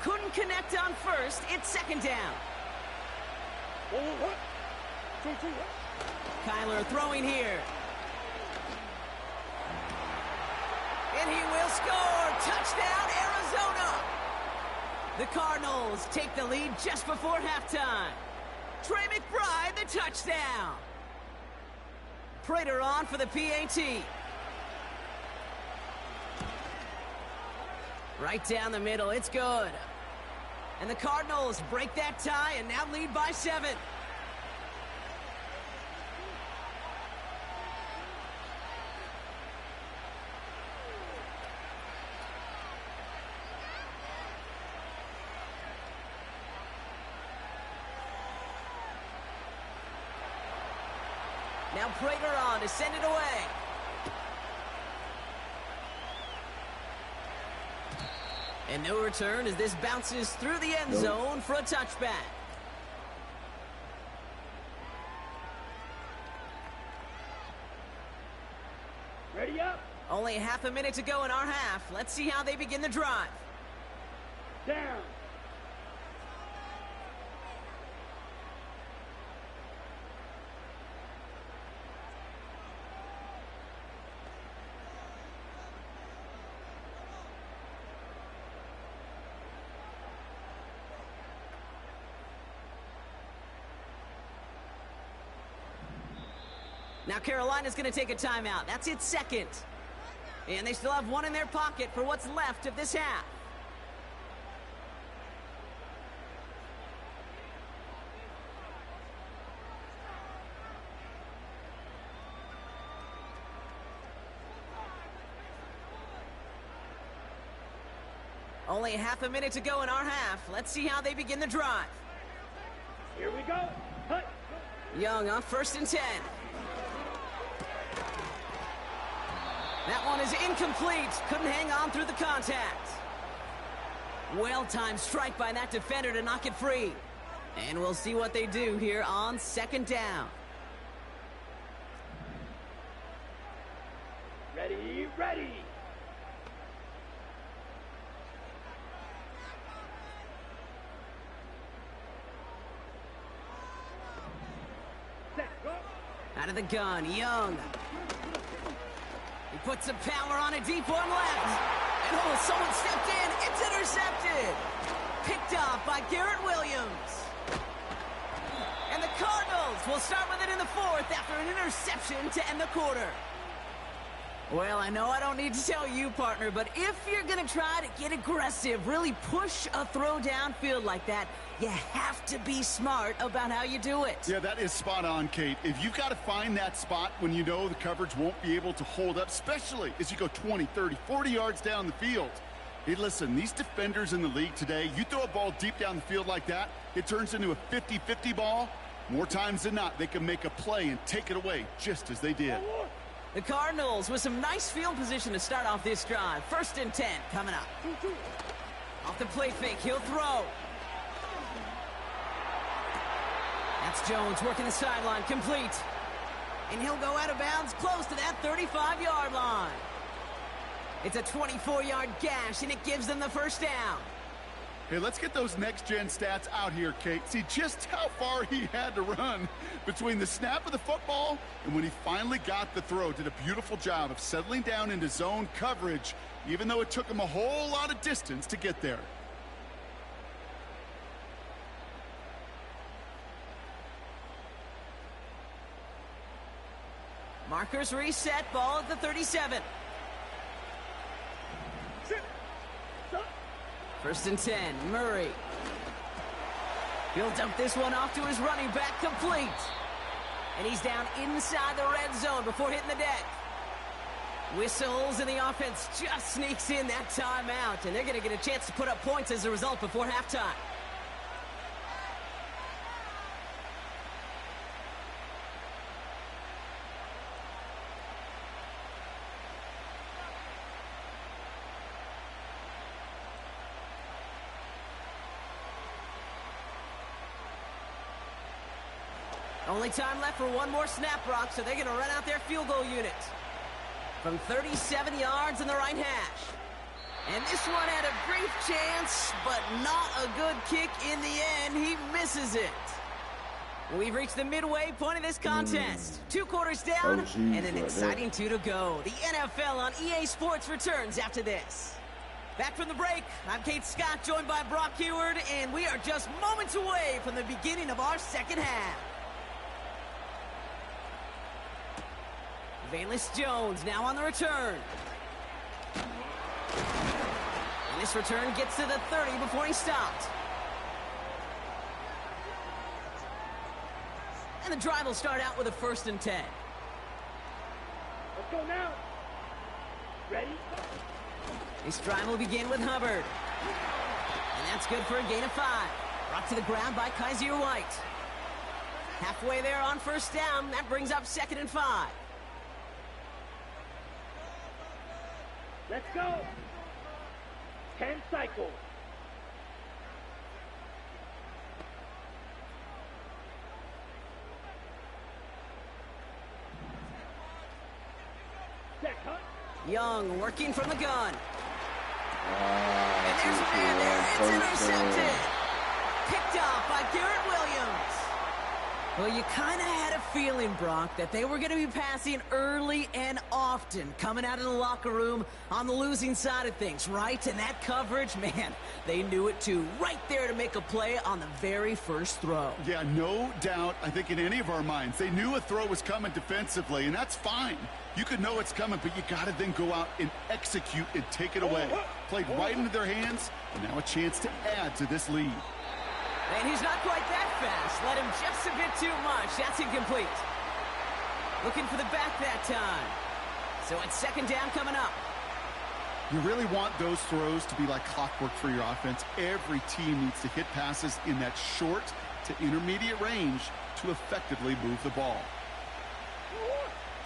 [SPEAKER 2] Couldn't connect on 1st. It's 2nd down. Kyler throwing here. And he will score. Touchdown, Arizona. The Cardinals take the lead just before halftime. Trey McBride, the touchdown. Prater on for the PAT. Right down the middle. It's good. And the Cardinals break that tie and now lead by 7. Now Prater on to send it away. And no return as this bounces through the end zone for a touchback.
[SPEAKER 3] Ready up.
[SPEAKER 2] Only half a minute to go in our half. Let's see how they begin the drive.
[SPEAKER 3] Down.
[SPEAKER 2] Now Carolina's going to take a timeout. That's its 2nd. And they still have one in their pocket for what's left of this half. Only half a minute to go in our half. Let's see how they begin the drive.
[SPEAKER 3] Here we go. Hut.
[SPEAKER 2] Young on 1st and 10. That one is incomplete. Couldn't hang on through the contact. Well-timed strike by that defender to knock it free. And we'll see what they do here on 2nd down.
[SPEAKER 3] Ready, ready. Set, go.
[SPEAKER 2] Out of the gun, Young. He puts some power on a deep one left. And oh, someone stepped in. It's intercepted. Picked off by Garrett Williams. And the Cardinals will start with it in the 4th after an interception to end the quarter. Well, I know I don't need to tell you, partner, but if you're going to try to get aggressive, really push a throw downfield like that, you have to be smart about how you do it.
[SPEAKER 4] Yeah, that is spot on, Kate. If you've got to find that spot when you know the coverage won't be able to hold up, especially as you go 20, 30, 40 yards down the field, Hey, listen, these defenders in the league today, you throw a ball deep down the field like that, it turns into a 50-50 ball. More times than not, they can make a play and take it away, just as they did.
[SPEAKER 2] The Cardinals with some nice field position to start off this drive. 1st and 10 coming up. Off the play fake, he'll throw. That's Jones working the sideline, complete. And he'll go out of bounds close to that 35-yard line. It's a 24-yard gash, and it gives them the first down.
[SPEAKER 4] Hey, let's get those next-gen stats out here, Kate. See just how far he had to run between the snap of the football and when he finally got the throw. Did a beautiful job of settling down into zone coverage, even though it took him a whole lot of distance to get there.
[SPEAKER 2] Markers reset, ball at the 37. 1st and 10, Murray. He'll dump this one off to his running back, complete. And he's down inside the red zone before hitting the deck. Whistles, and the offense just sneaks in that timeout. And they're going to get a chance to put up points as a result before halftime. Only time left for one more snap, Brock, so they're going to run out their field goal unit. From 37 yards in the right hash. And this one had a brief chance, but not a good kick in the end. He misses it. We've reached the midway point of this contest. 2 quarters down, and an exciting 2 to go. The NFL on EA Sports returns after this. Back from the break, I'm Kate Scott, joined by Brock Heward, and we are just moments away from the beginning of our second half. Valus Jones now on the return. And this return gets to the 30 before he stopped. And the drive will start out with a 1st and 10.
[SPEAKER 3] Let's go now. Ready?
[SPEAKER 2] This drive will begin with Hubbard. And that's good for a gain of 5. Brought to the ground by Kaiser White. Halfway there on 1st down. That brings up 2nd and 5.
[SPEAKER 3] Let's go. 10 cycles. Set, cut.
[SPEAKER 2] Young working from the gun. And there's a man there. It's intercepted. Picked off by Garrett Williams. Well, you kind of had a feeling, Brock, that they were going to be passing early and often, coming out of the locker room on the losing side of things, right? And that coverage, man, they knew it too. Right there to make a play on the very first throw.
[SPEAKER 4] Yeah, no doubt, I think in any of our minds, they knew a throw was coming defensively, and that's fine. You could know it's coming, but you got to then go out and execute and take it away. Played right into their hands, and now a chance to add to this lead.
[SPEAKER 2] And he's not quite that fast. Let him just a bit too much. That's incomplete. Looking for the back that time. So it's 2nd down coming up.
[SPEAKER 4] You really want those throws to be like clockwork for your offense. Every team needs to hit passes in that short to intermediate range to effectively move the ball.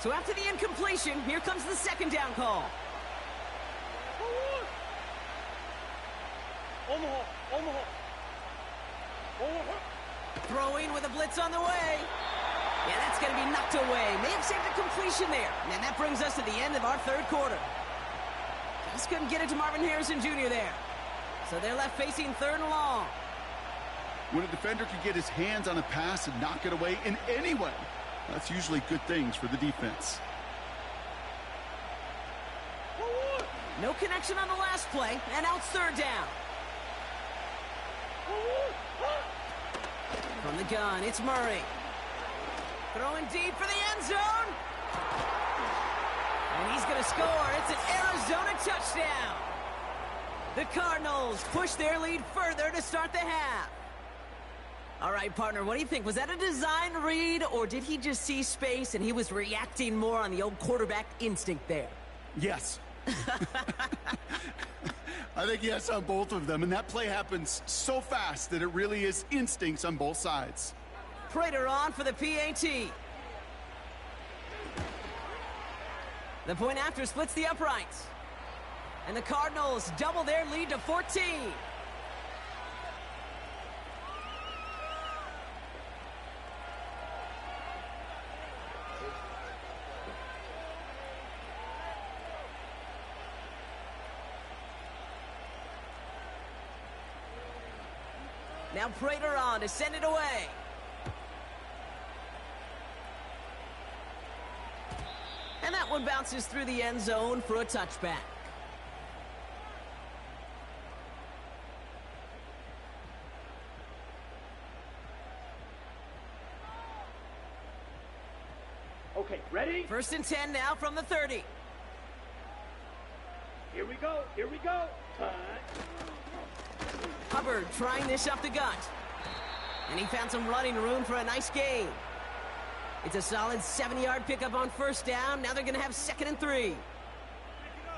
[SPEAKER 2] So after the incompletion, here comes the 2nd down call.
[SPEAKER 3] Omaha.
[SPEAKER 2] Throwing with a blitz on the way. Yeah, that's going to be knocked away. May have saved a completion there. And that brings us to the end of our 3rd quarter. Just couldn't get it to Marvin Harrison Jr. there. So they're left facing 3rd and long.
[SPEAKER 4] When a defender can get his hands on a pass and knock it away in any way, that's usually good things for the defense.
[SPEAKER 2] No connection on the last play, and now it's 3rd down. From the gun, it's Murray. Throwing deep for the end zone. And he's going to score. It's an Arizona touchdown. The Cardinals push their lead further to start the half. All right, partner, what do you think? Was that a design read, or did he just see space and he was reacting more on the old quarterback instinct there?
[SPEAKER 4] Yes, I think yes on both of them, and that play happens so fast that it really is instincts on both sides.
[SPEAKER 2] Prater on for the PAT. The point after splits the uprights. And the Cardinals double their lead to 14. Now Prater on to send it away. And that one bounces through the end zone for a touchback.
[SPEAKER 3] Okay, ready?
[SPEAKER 2] 1st and 10 now from the 30.
[SPEAKER 3] Here we go. Here we go.
[SPEAKER 2] Hubbard trying this up the gut. And he found some running room for a nice gain. It's a solid 70-yard pickup on 1st down. Now they're going to have 2nd and 3.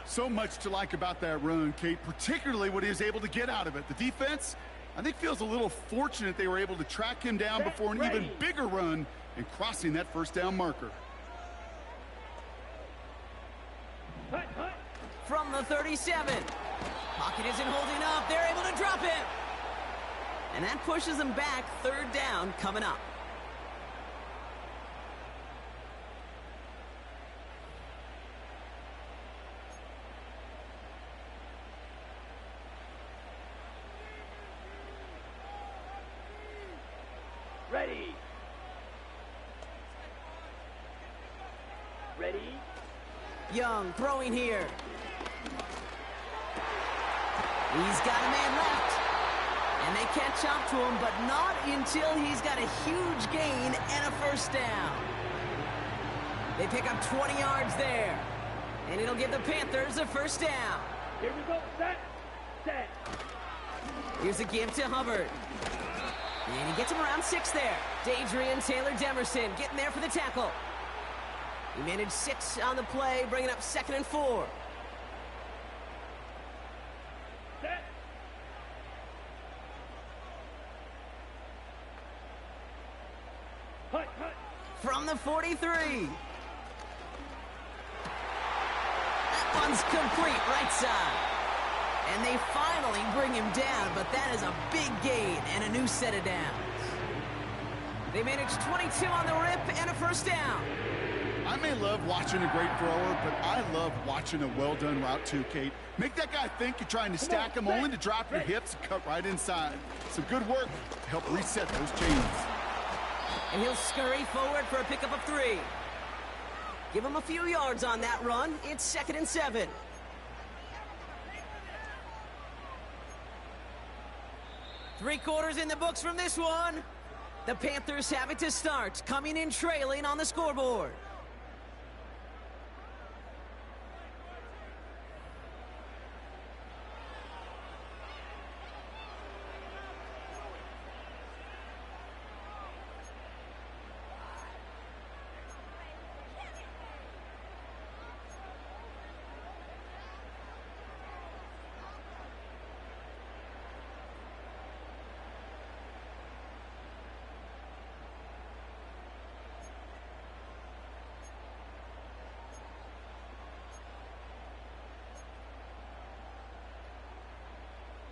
[SPEAKER 4] So much to like about that run, Kate, particularly what he was able to get out of it. The defense, I think, feels a little fortunate they were able to track him down before an even bigger run and crossing that 1st down marker.
[SPEAKER 2] From the 37. Pocket isn't holding up. They're able to drop him. And that pushes them back. 3rd down coming up.
[SPEAKER 3] Ready. Ready.
[SPEAKER 2] Young throwing here. He's got a man left. And they catch up to him, but not until he's got a huge gain and a 1st down. They pick up 20 yards there. And it'll give the Panthers a 1st down.
[SPEAKER 3] Here we go. Set. Set.
[SPEAKER 2] Here's a give to Hubbard. And he gets him around 6 there. Dadrian Taylor-Demerson getting there for the tackle. He managed 6 on the play, bringing up 2nd and 4.
[SPEAKER 3] Set. Hut, hut.
[SPEAKER 2] From the 43. That one's complete right side. And they finally bring him down, but that is a big gain and a new set of downs. They managed 22 on the rip and a 1st down.
[SPEAKER 4] I may love watching a great thrower, but I love watching a well-done route too, Kate. Make that guy think you're trying to stack him only to drop your hips and cut right inside. Some good work to help reset those chains.
[SPEAKER 2] And he'll scurry forward for a pickup of 3. Give him a few yards on that run. It's 2nd and 7. Three quarters in the books from this one. The Panthers have it to start, coming in trailing on the scoreboard.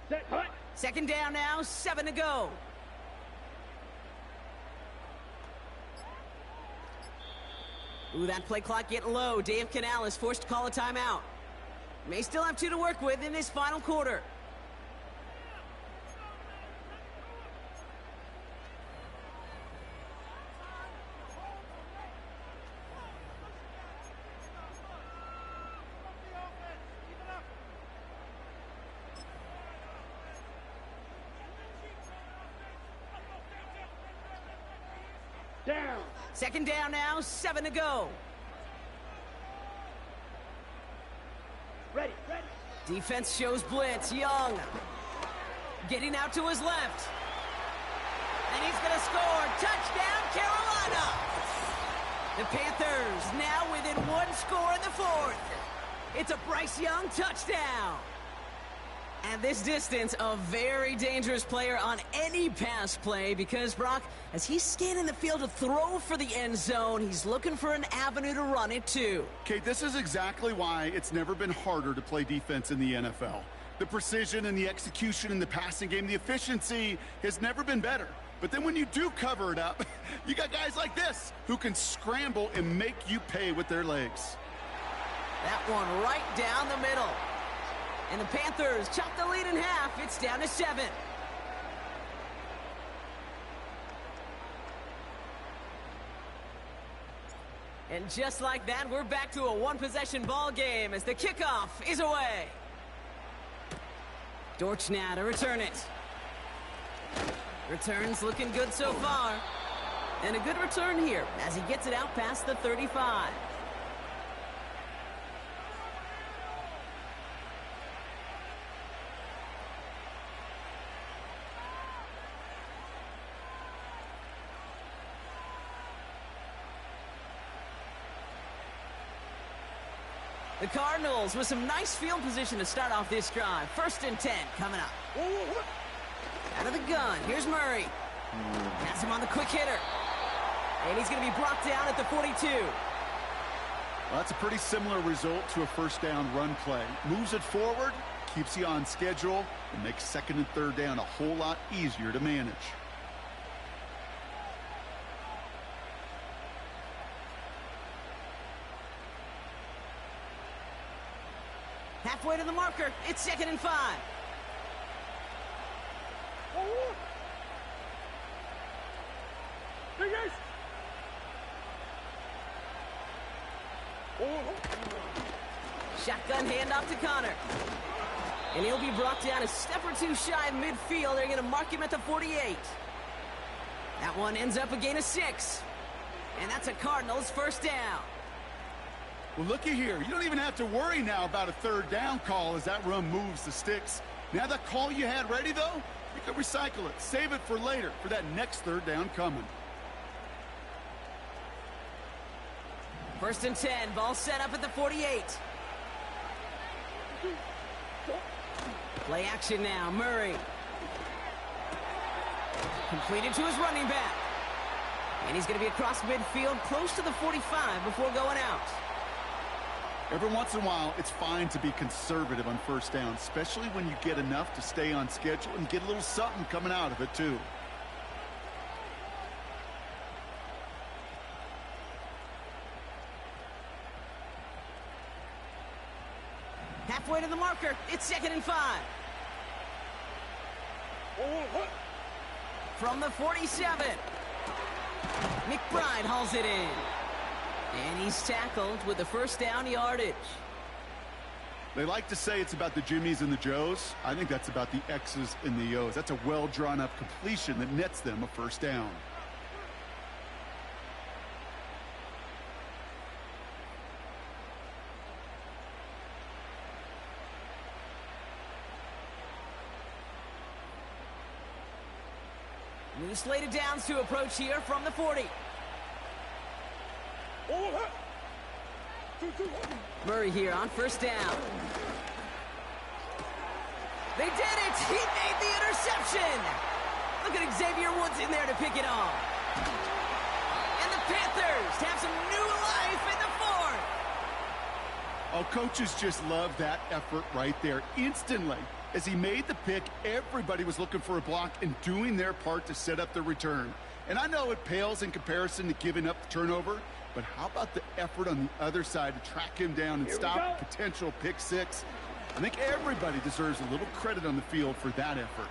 [SPEAKER 3] Set. Hut.
[SPEAKER 2] 2nd down now, 7 to go. Ooh, that play clock getting low. Dave Canales forced to call a timeout. May still have 2 to work with in this final quarter.
[SPEAKER 3] Down.
[SPEAKER 2] 2nd down now, 7 to go.
[SPEAKER 3] Ready. Ready.
[SPEAKER 2] Defense shows blitz. Young getting out to his left. And he's going to score. Touchdown, Carolina. The Panthers now within 1 score in the 4th. It's a Bryce Young touchdown. At this distance, a very dangerous player on any pass play because, Brock, as he's scanning the field to throw for the end zone, he's looking for an avenue to run it too.
[SPEAKER 4] Okay, this is exactly why it's never been harder to play defense in the NFL. The precision and the execution in the passing game, the efficiency has never been better. But then when you do cover it up, you got guys like this who can scramble and make you pay with their legs.
[SPEAKER 2] That one right down the middle. And the Panthers chop the lead in half. It's down to 7. And just like that, we're back to a one-possession ball game as the kickoff is away. Dortch now to return it. Returns looking good so far. And a good return here as he gets it out past the 35. The Cardinals with some nice field position to start off this drive. 1st and 10 coming up. Out of the gun, here's Murray. Has him on the quick hitter. And he's going to be brought down at the 42.
[SPEAKER 4] Well, that's a pretty similar result to a first down run play. Moves it forward, keeps you on schedule, and makes 2nd and 3rd down a whole lot easier to manage.
[SPEAKER 2] Halfway to the marker, it's 2nd and 5. Shotgun handoff to Connor. And he'll be brought down a step or two shy of midfield. They're going to mark him at the 48. That one ends up a gain of 6. And that's a Cardinals 1st down.
[SPEAKER 4] Well, looky here. You don't even have to worry now about a 3rd down call as that run moves the sticks. Now that call you had ready, though, you can recycle it. Save it for later for that next 3rd down coming.
[SPEAKER 2] 1st and 10. Ball set up at the 48. Play action now. Murray. Completed to his running back. And he's going to be across midfield close to the 45 before going out.
[SPEAKER 4] Every once in a while, it's fine to be conservative on 1st down, especially when you get enough to stay on schedule and get a little something coming out of it, too.
[SPEAKER 2] Halfway to the marker, it's 2nd and 5. From the 47. McBride hauls it in. And he's tackled with the 1st down yardage.
[SPEAKER 4] They like to say it's about the Jimmies and the Joes. I think that's about the X's and the O's. That's a well-drawn-up completion that nets them a 1st down.
[SPEAKER 2] New slated downs to approach here from the 40. Murray here on 1st down. They did it! He made the interception! Look at Xavier Woods in there to pick it off. And the Panthers have some new life in the 4th.
[SPEAKER 4] Oh, coaches just love that effort right there. Instantly, as he made the pick, everybody was looking for a block and doing their part to set up the return. And I know it pales in comparison to giving up the turnover, but how about the effort on the other side to track him down and stop a potential pick 6? I think everybody deserves a little credit on the field for that effort.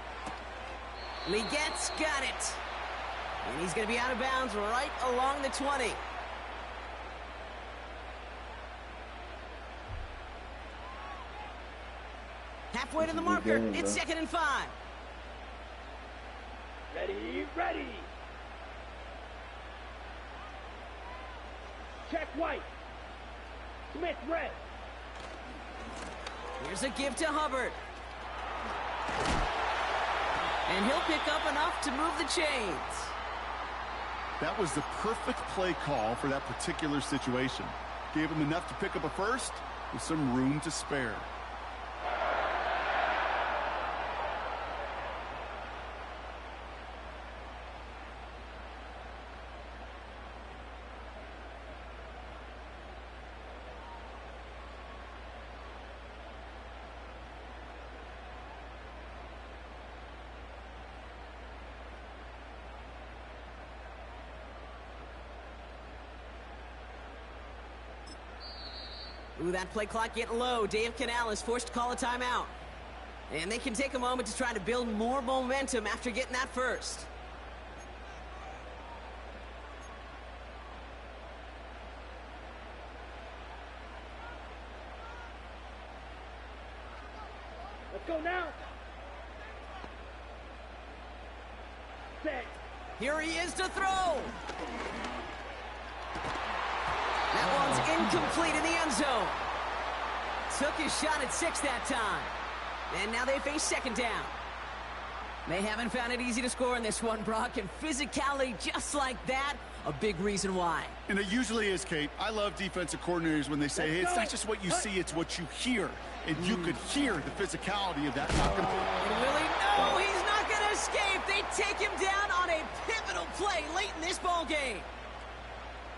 [SPEAKER 2] Legette's got it. And he's going to be out of bounds right along the 20. Halfway to the marker, it's 2nd and 5.
[SPEAKER 3] Ready, ready. Check white. Smith red.
[SPEAKER 2] Here's a give to Hubbard. And he'll pick up enough to move the chains.
[SPEAKER 4] That was the perfect play call for that particular situation. Gave him enough to pick up a 1st with some room to spare.
[SPEAKER 2] Ooh, that play clock getting low. Dave Canal is forced to call a timeout. And they can take a moment to try to build more momentum after getting that first.
[SPEAKER 3] Let's go now. Set.
[SPEAKER 2] Here he is to throw. That one's incomplete in the end zone. Took his shot at 6 that time. And now they face second down. They haven't found it easy to score in this one, Brock, and physicality just like that, a big reason why.
[SPEAKER 4] And it usually is, Kate. I love defensive coordinators when they say, hey, it's not just what you see, it's what you hear. And you could hear the physicality of that knock and pull.
[SPEAKER 2] Willie, no, he's not going to escape. They take him down on a pivotal play late in this ball game.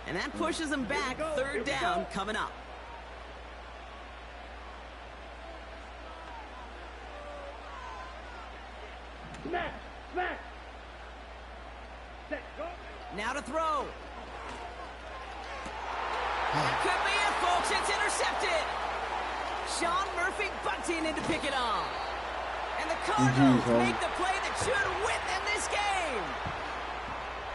[SPEAKER 2] And that pushes them back. Third down coming up.
[SPEAKER 3] Smash! Smash! Set. Go.
[SPEAKER 2] Now to throw. Could be it, folks. It's intercepted. Sean Murphy bunting in to pick it off. And the Cardinals make the play that should win them this game.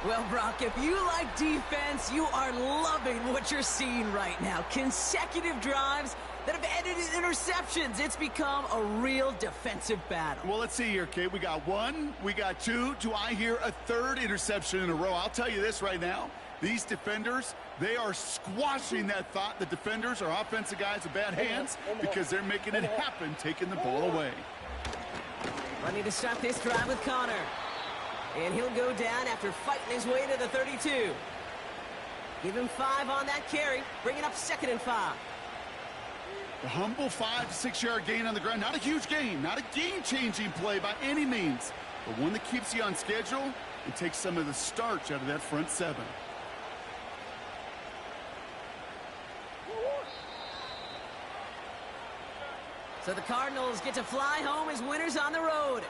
[SPEAKER 2] Well, Brock, if you like defense, you are loving what you're seeing right now. Consecutive drives that have ended in interceptions. It's become a real defensive battle.
[SPEAKER 4] Well, let's see here, Kate. We got 1, we got 2. Do I hear a 3rd interception in a row? I'll tell you this right now. These defenders, they are squashing that thought. The defenders are offensive guys with bad hands because they're making it happen, taking the ball away.
[SPEAKER 2] Ready to start this drive with Connor. And he'll go down after fighting his way to the 32. Give him 5 on that carry, bringing up 2nd and 5.
[SPEAKER 4] The humble 5 to 6 yard gain on the ground. Not a huge gain, not a game-changing play by any means, but one that keeps you on schedule and takes some of the starch out of that front 7.
[SPEAKER 2] So the Cardinals get to fly home as winners on the road.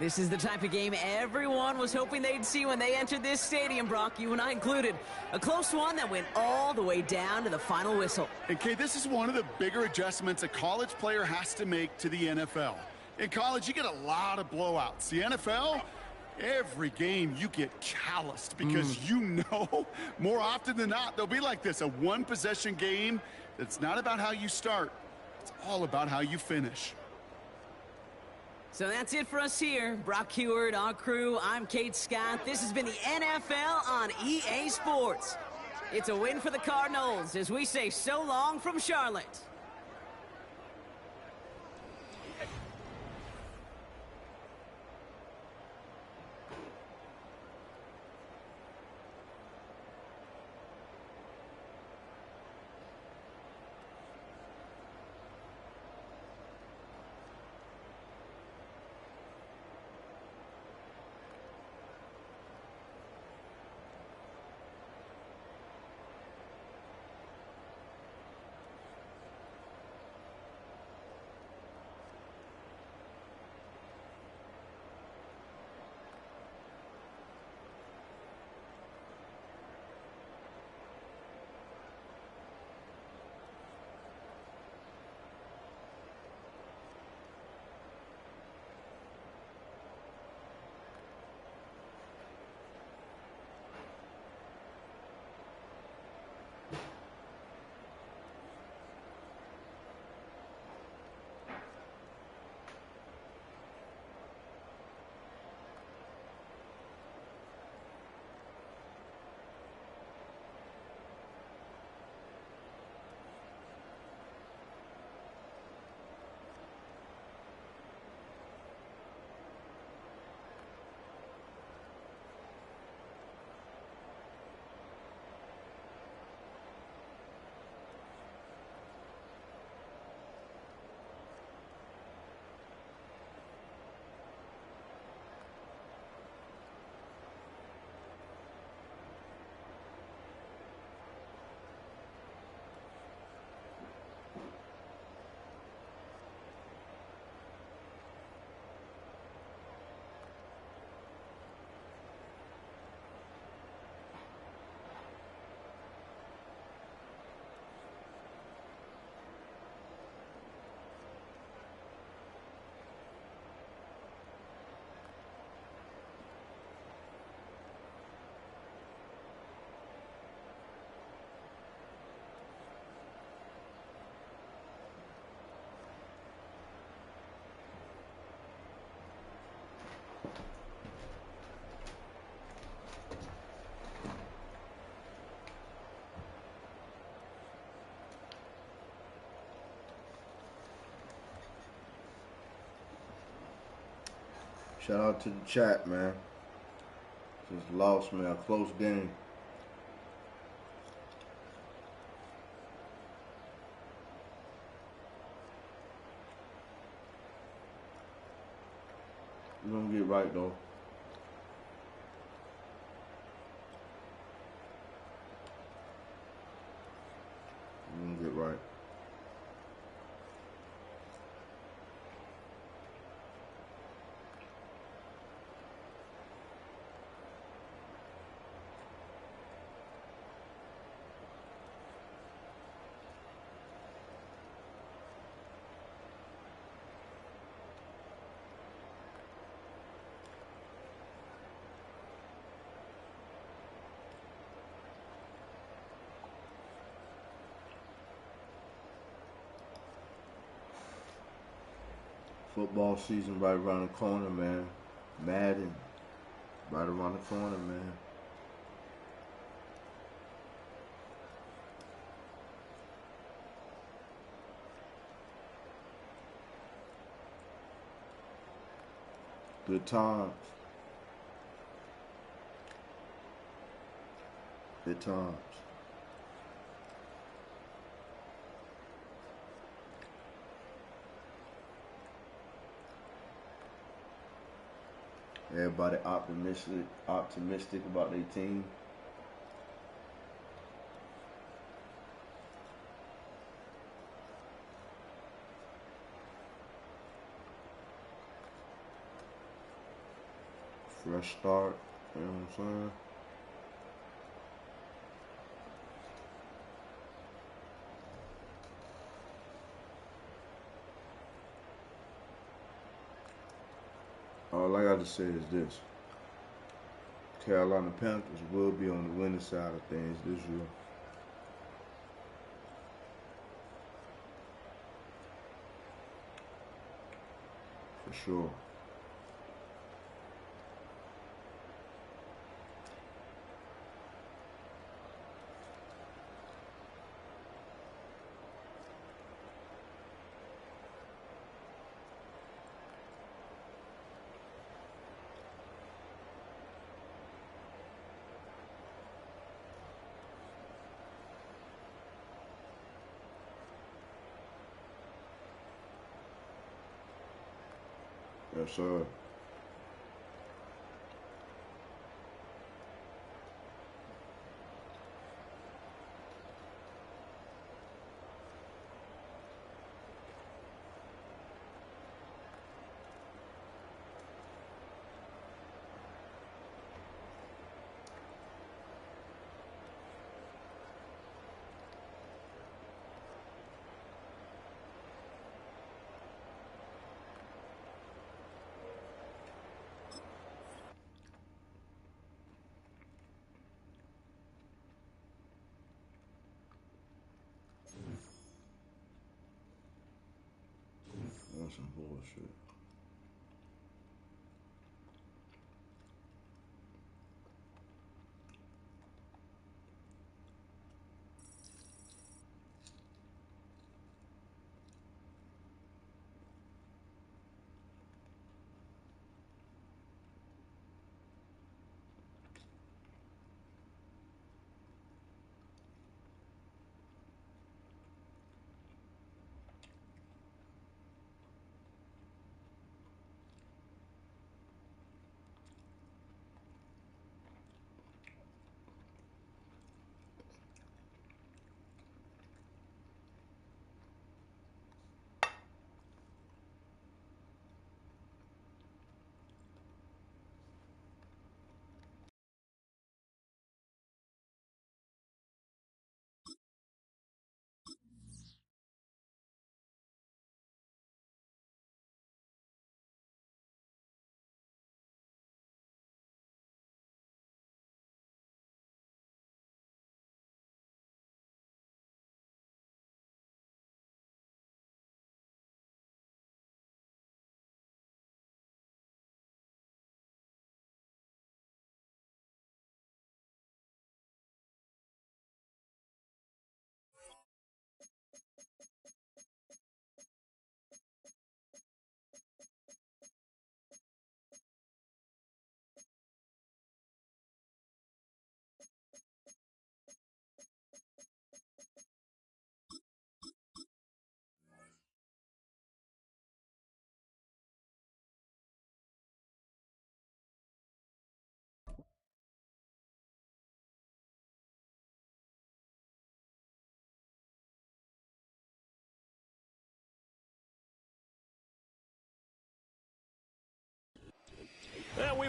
[SPEAKER 2] This is the type of game everyone was hoping they'd see when they entered this stadium, Brock, you and I included. A close one that went all the way down to the final whistle.
[SPEAKER 4] And, Kate, this is one of the bigger adjustments a college player has to make to the NFL. In college, you get a lot of blowouts. The NFL, every game you get calloused because you know more often than not they'll be like this, a one-possession game that's not about how you start. It's all about how you finish.
[SPEAKER 2] So that's it for us here. Brock Heward, our crew, I'm Kate Scott. This has been the NFL on EA Sports. It's a win for the Cardinals as we say so long from Charlotte.
[SPEAKER 1] Shout out to the chat, man. Just lost, man. A close game. We're gonna get right though. We're gonna get right. Football season right around the corner, man. Madden right around the corner, man. Good times. Good times. Everybody optimistic about their team. Fresh start, you know what I'm saying? All I got to say is this. Carolina Panthers will be on the winning side of things this year. For sure. Yes, sir. That's some bullshit.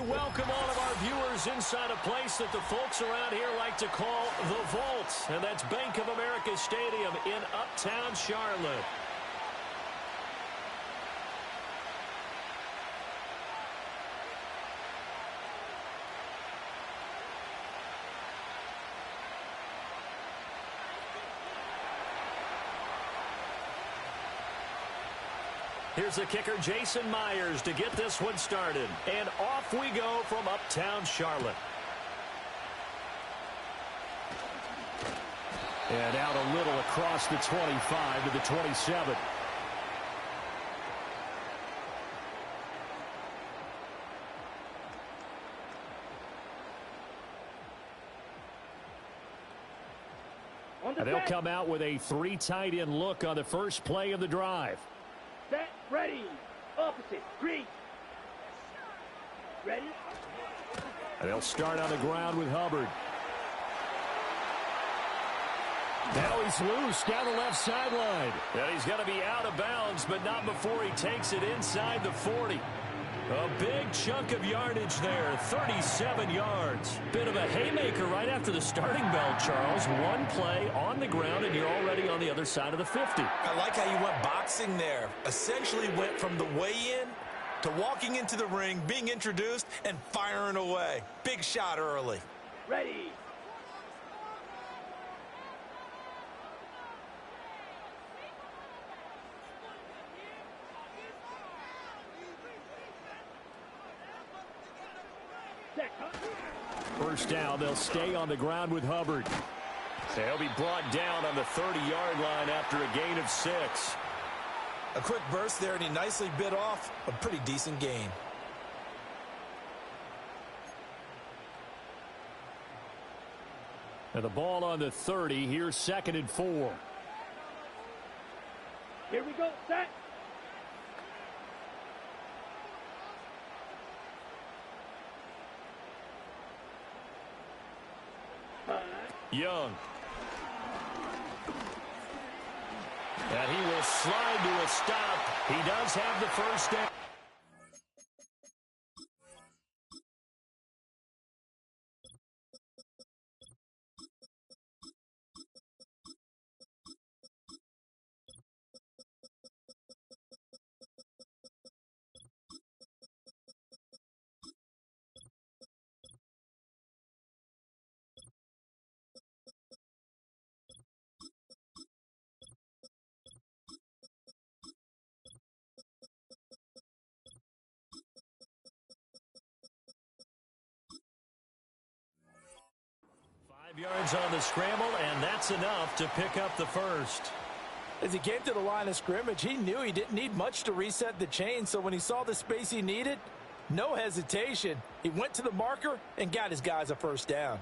[SPEAKER 5] welcome all of our viewers inside a place that the folks around here like to call the Vault, and that's Bank of America Stadium in Uptown Charlotte. Here's the kicker, Jason Myers, to get this one started. And off we go from Uptown Charlotte. And out a little across the 25 to the 27. And they'll come out with a 3 tight end look on the first play of the drive.
[SPEAKER 3] Set, ready, opposite, green. Ready?
[SPEAKER 5] And they'll start on the ground with Hubbard. Now he's loose down the left sideline. And he's going to be out of bounds, but not before he takes it inside the 40. A big chunk of yardage there, 37 yards. Bit of a haymaker right after the starting bell, Charles. One play on the ground, and you're already on the other side of the 50.
[SPEAKER 6] I like how you went boxing there. Essentially went from the weigh-in to walking into the ring, being introduced, and firing away. Big shot early.
[SPEAKER 3] Ready.
[SPEAKER 5] First down, they'll stay on the ground with Hubbard. They'll be brought down on the 30-yard line after a gain of 6.
[SPEAKER 6] A quick burst there, and he nicely bit off a pretty decent gain.
[SPEAKER 5] And the ball on the 30. Here's 2nd and 4.
[SPEAKER 3] Here we go, set.
[SPEAKER 5] Young. And he will slide to a stop. He does have the first down. Yards on the scramble, and that's enough to pick up the first.
[SPEAKER 6] As he came to the line of scrimmage, he knew he didn't need much to reset the chain, so when he saw the space he needed, no hesitation. He went to the marker and got his guys a first down.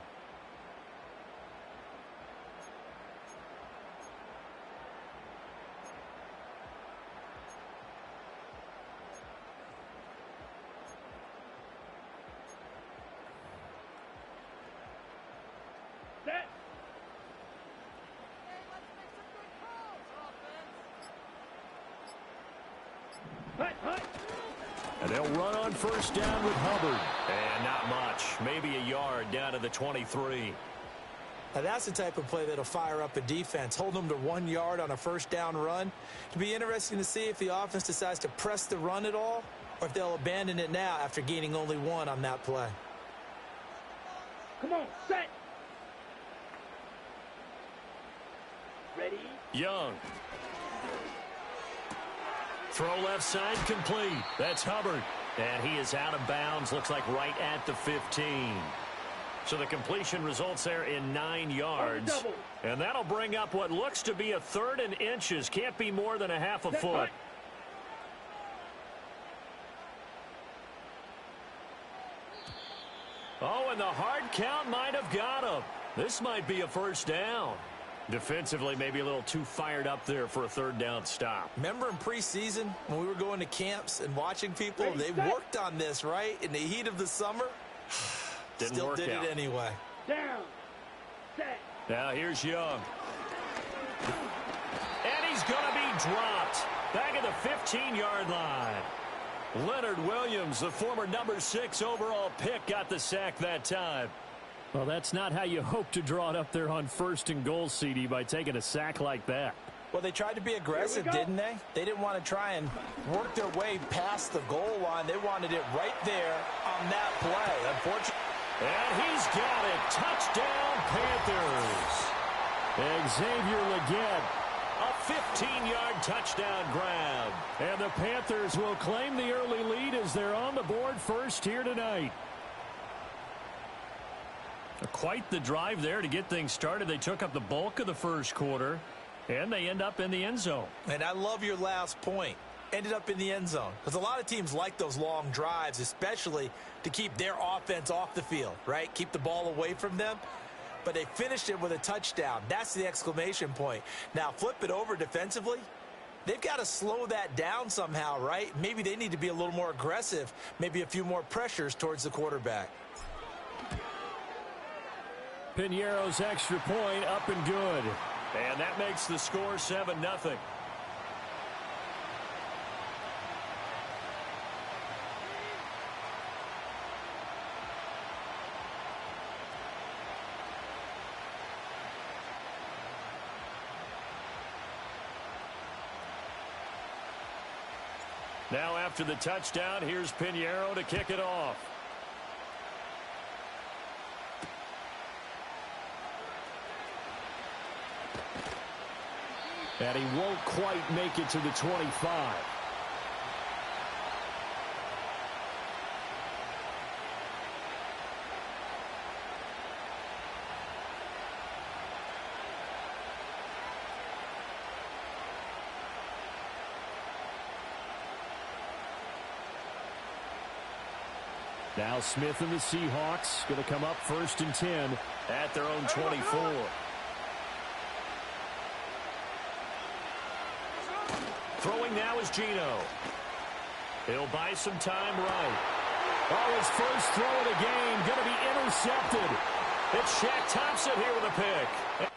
[SPEAKER 5] And they'll run on first down with Hubbard. And not much. Maybe a yard down to the 23.
[SPEAKER 6] Now that's the type of play that'll fire up a defense. Hold them to 1 yard on a first down run. It'll be interesting to see if the offense decides to press the run at all, or if they'll abandon it now after gaining only 1 on that play.
[SPEAKER 3] Come on, set. Ready.
[SPEAKER 5] Young. Throw left side complete. That's Hubbard. And he is out of bounds. Looks like right at the 15. So the completion results there in 9 yards. And that'll bring up what looks to be a 3rd and inches. Can't be more than a half a foot. Oh, and the hard count might have got him. This might be a first down. Defensively, maybe a little too fired up there for a 3rd down stop.
[SPEAKER 6] Remember in preseason when we were going to camps and watching people? They worked on this, right? In the heat of the summer. Still did it anyway.
[SPEAKER 3] Down. Set.
[SPEAKER 5] Now here's Young. And he's going to be dropped. Back at the 15-yard line. Leonard Williams, the former number 6 overall pick, got the sack that time.
[SPEAKER 7] Well, that's not how you hope to draw it up there on 1st and goal, CD, by taking a sack like that.
[SPEAKER 6] Well, they tried to be aggressive, didn't they? They didn't want to try and work their way past the goal line. They wanted it right there on that play. Unfortunately.
[SPEAKER 5] And he's got it. Touchdown, Panthers. Xavier Legette, a 15-yard touchdown grab.
[SPEAKER 7] And the Panthers will claim the early lead as they're on the board first here tonight.
[SPEAKER 5] Quite the drive there to get things started. They took up the bulk of the first quarter, and they end up in the end zone.
[SPEAKER 6] And I love your last point. Ended up in the end zone. Because a lot of teams like those long drives, especially to keep their offense off the field, right? Keep the ball away from them. But they finished it with a touchdown. That's the exclamation point. Now, flip it over defensively. They've got to slow that down somehow, right? Maybe they need to be a little more aggressive. Maybe a few more pressures towards the quarterback.
[SPEAKER 7] Piñeiro's extra point up and good.
[SPEAKER 5] And that makes the score 7-0. Now after the touchdown, here's Piñeiro to kick it off.
[SPEAKER 7] And he won't quite make it to the 25. Now Smith and the Seahawks going to come up 1st and 10
[SPEAKER 5] at their own 24. Throwing now is Geno. He'll buy some time right.
[SPEAKER 7] Oh, his first throw of the game going to be intercepted.
[SPEAKER 5] It's Shaq Thompson here with a pick.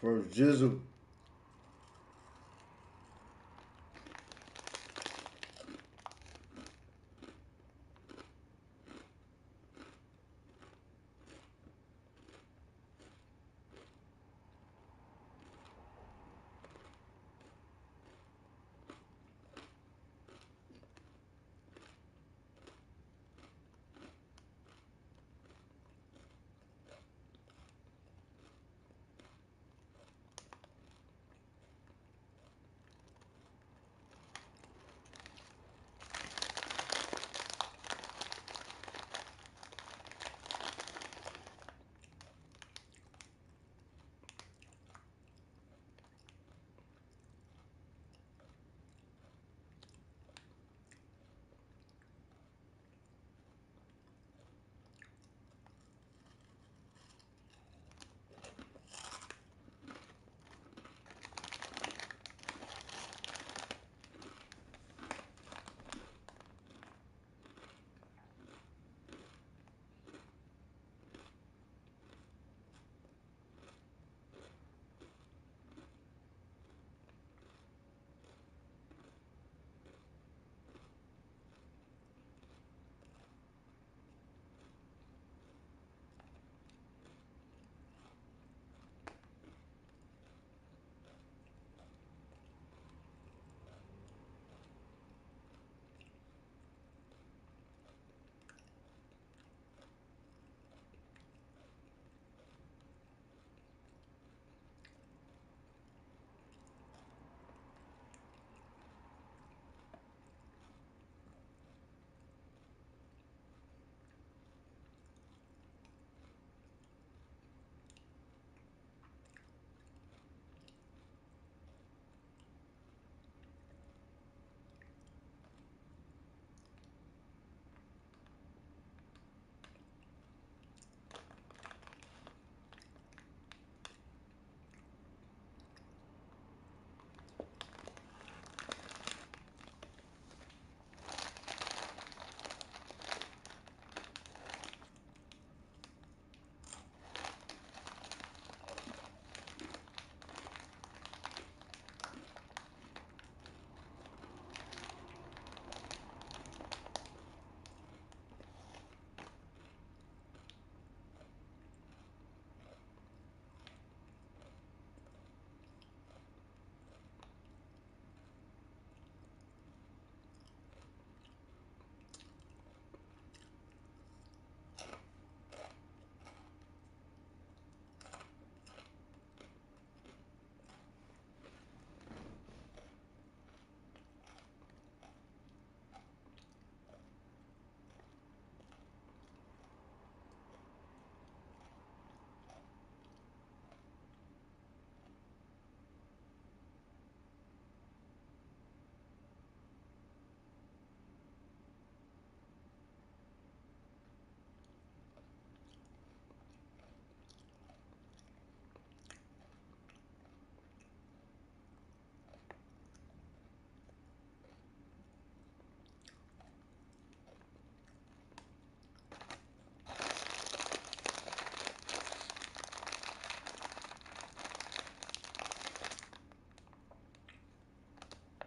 [SPEAKER 1] First jizzle.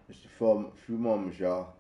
[SPEAKER 1] Just a few moments, y'all.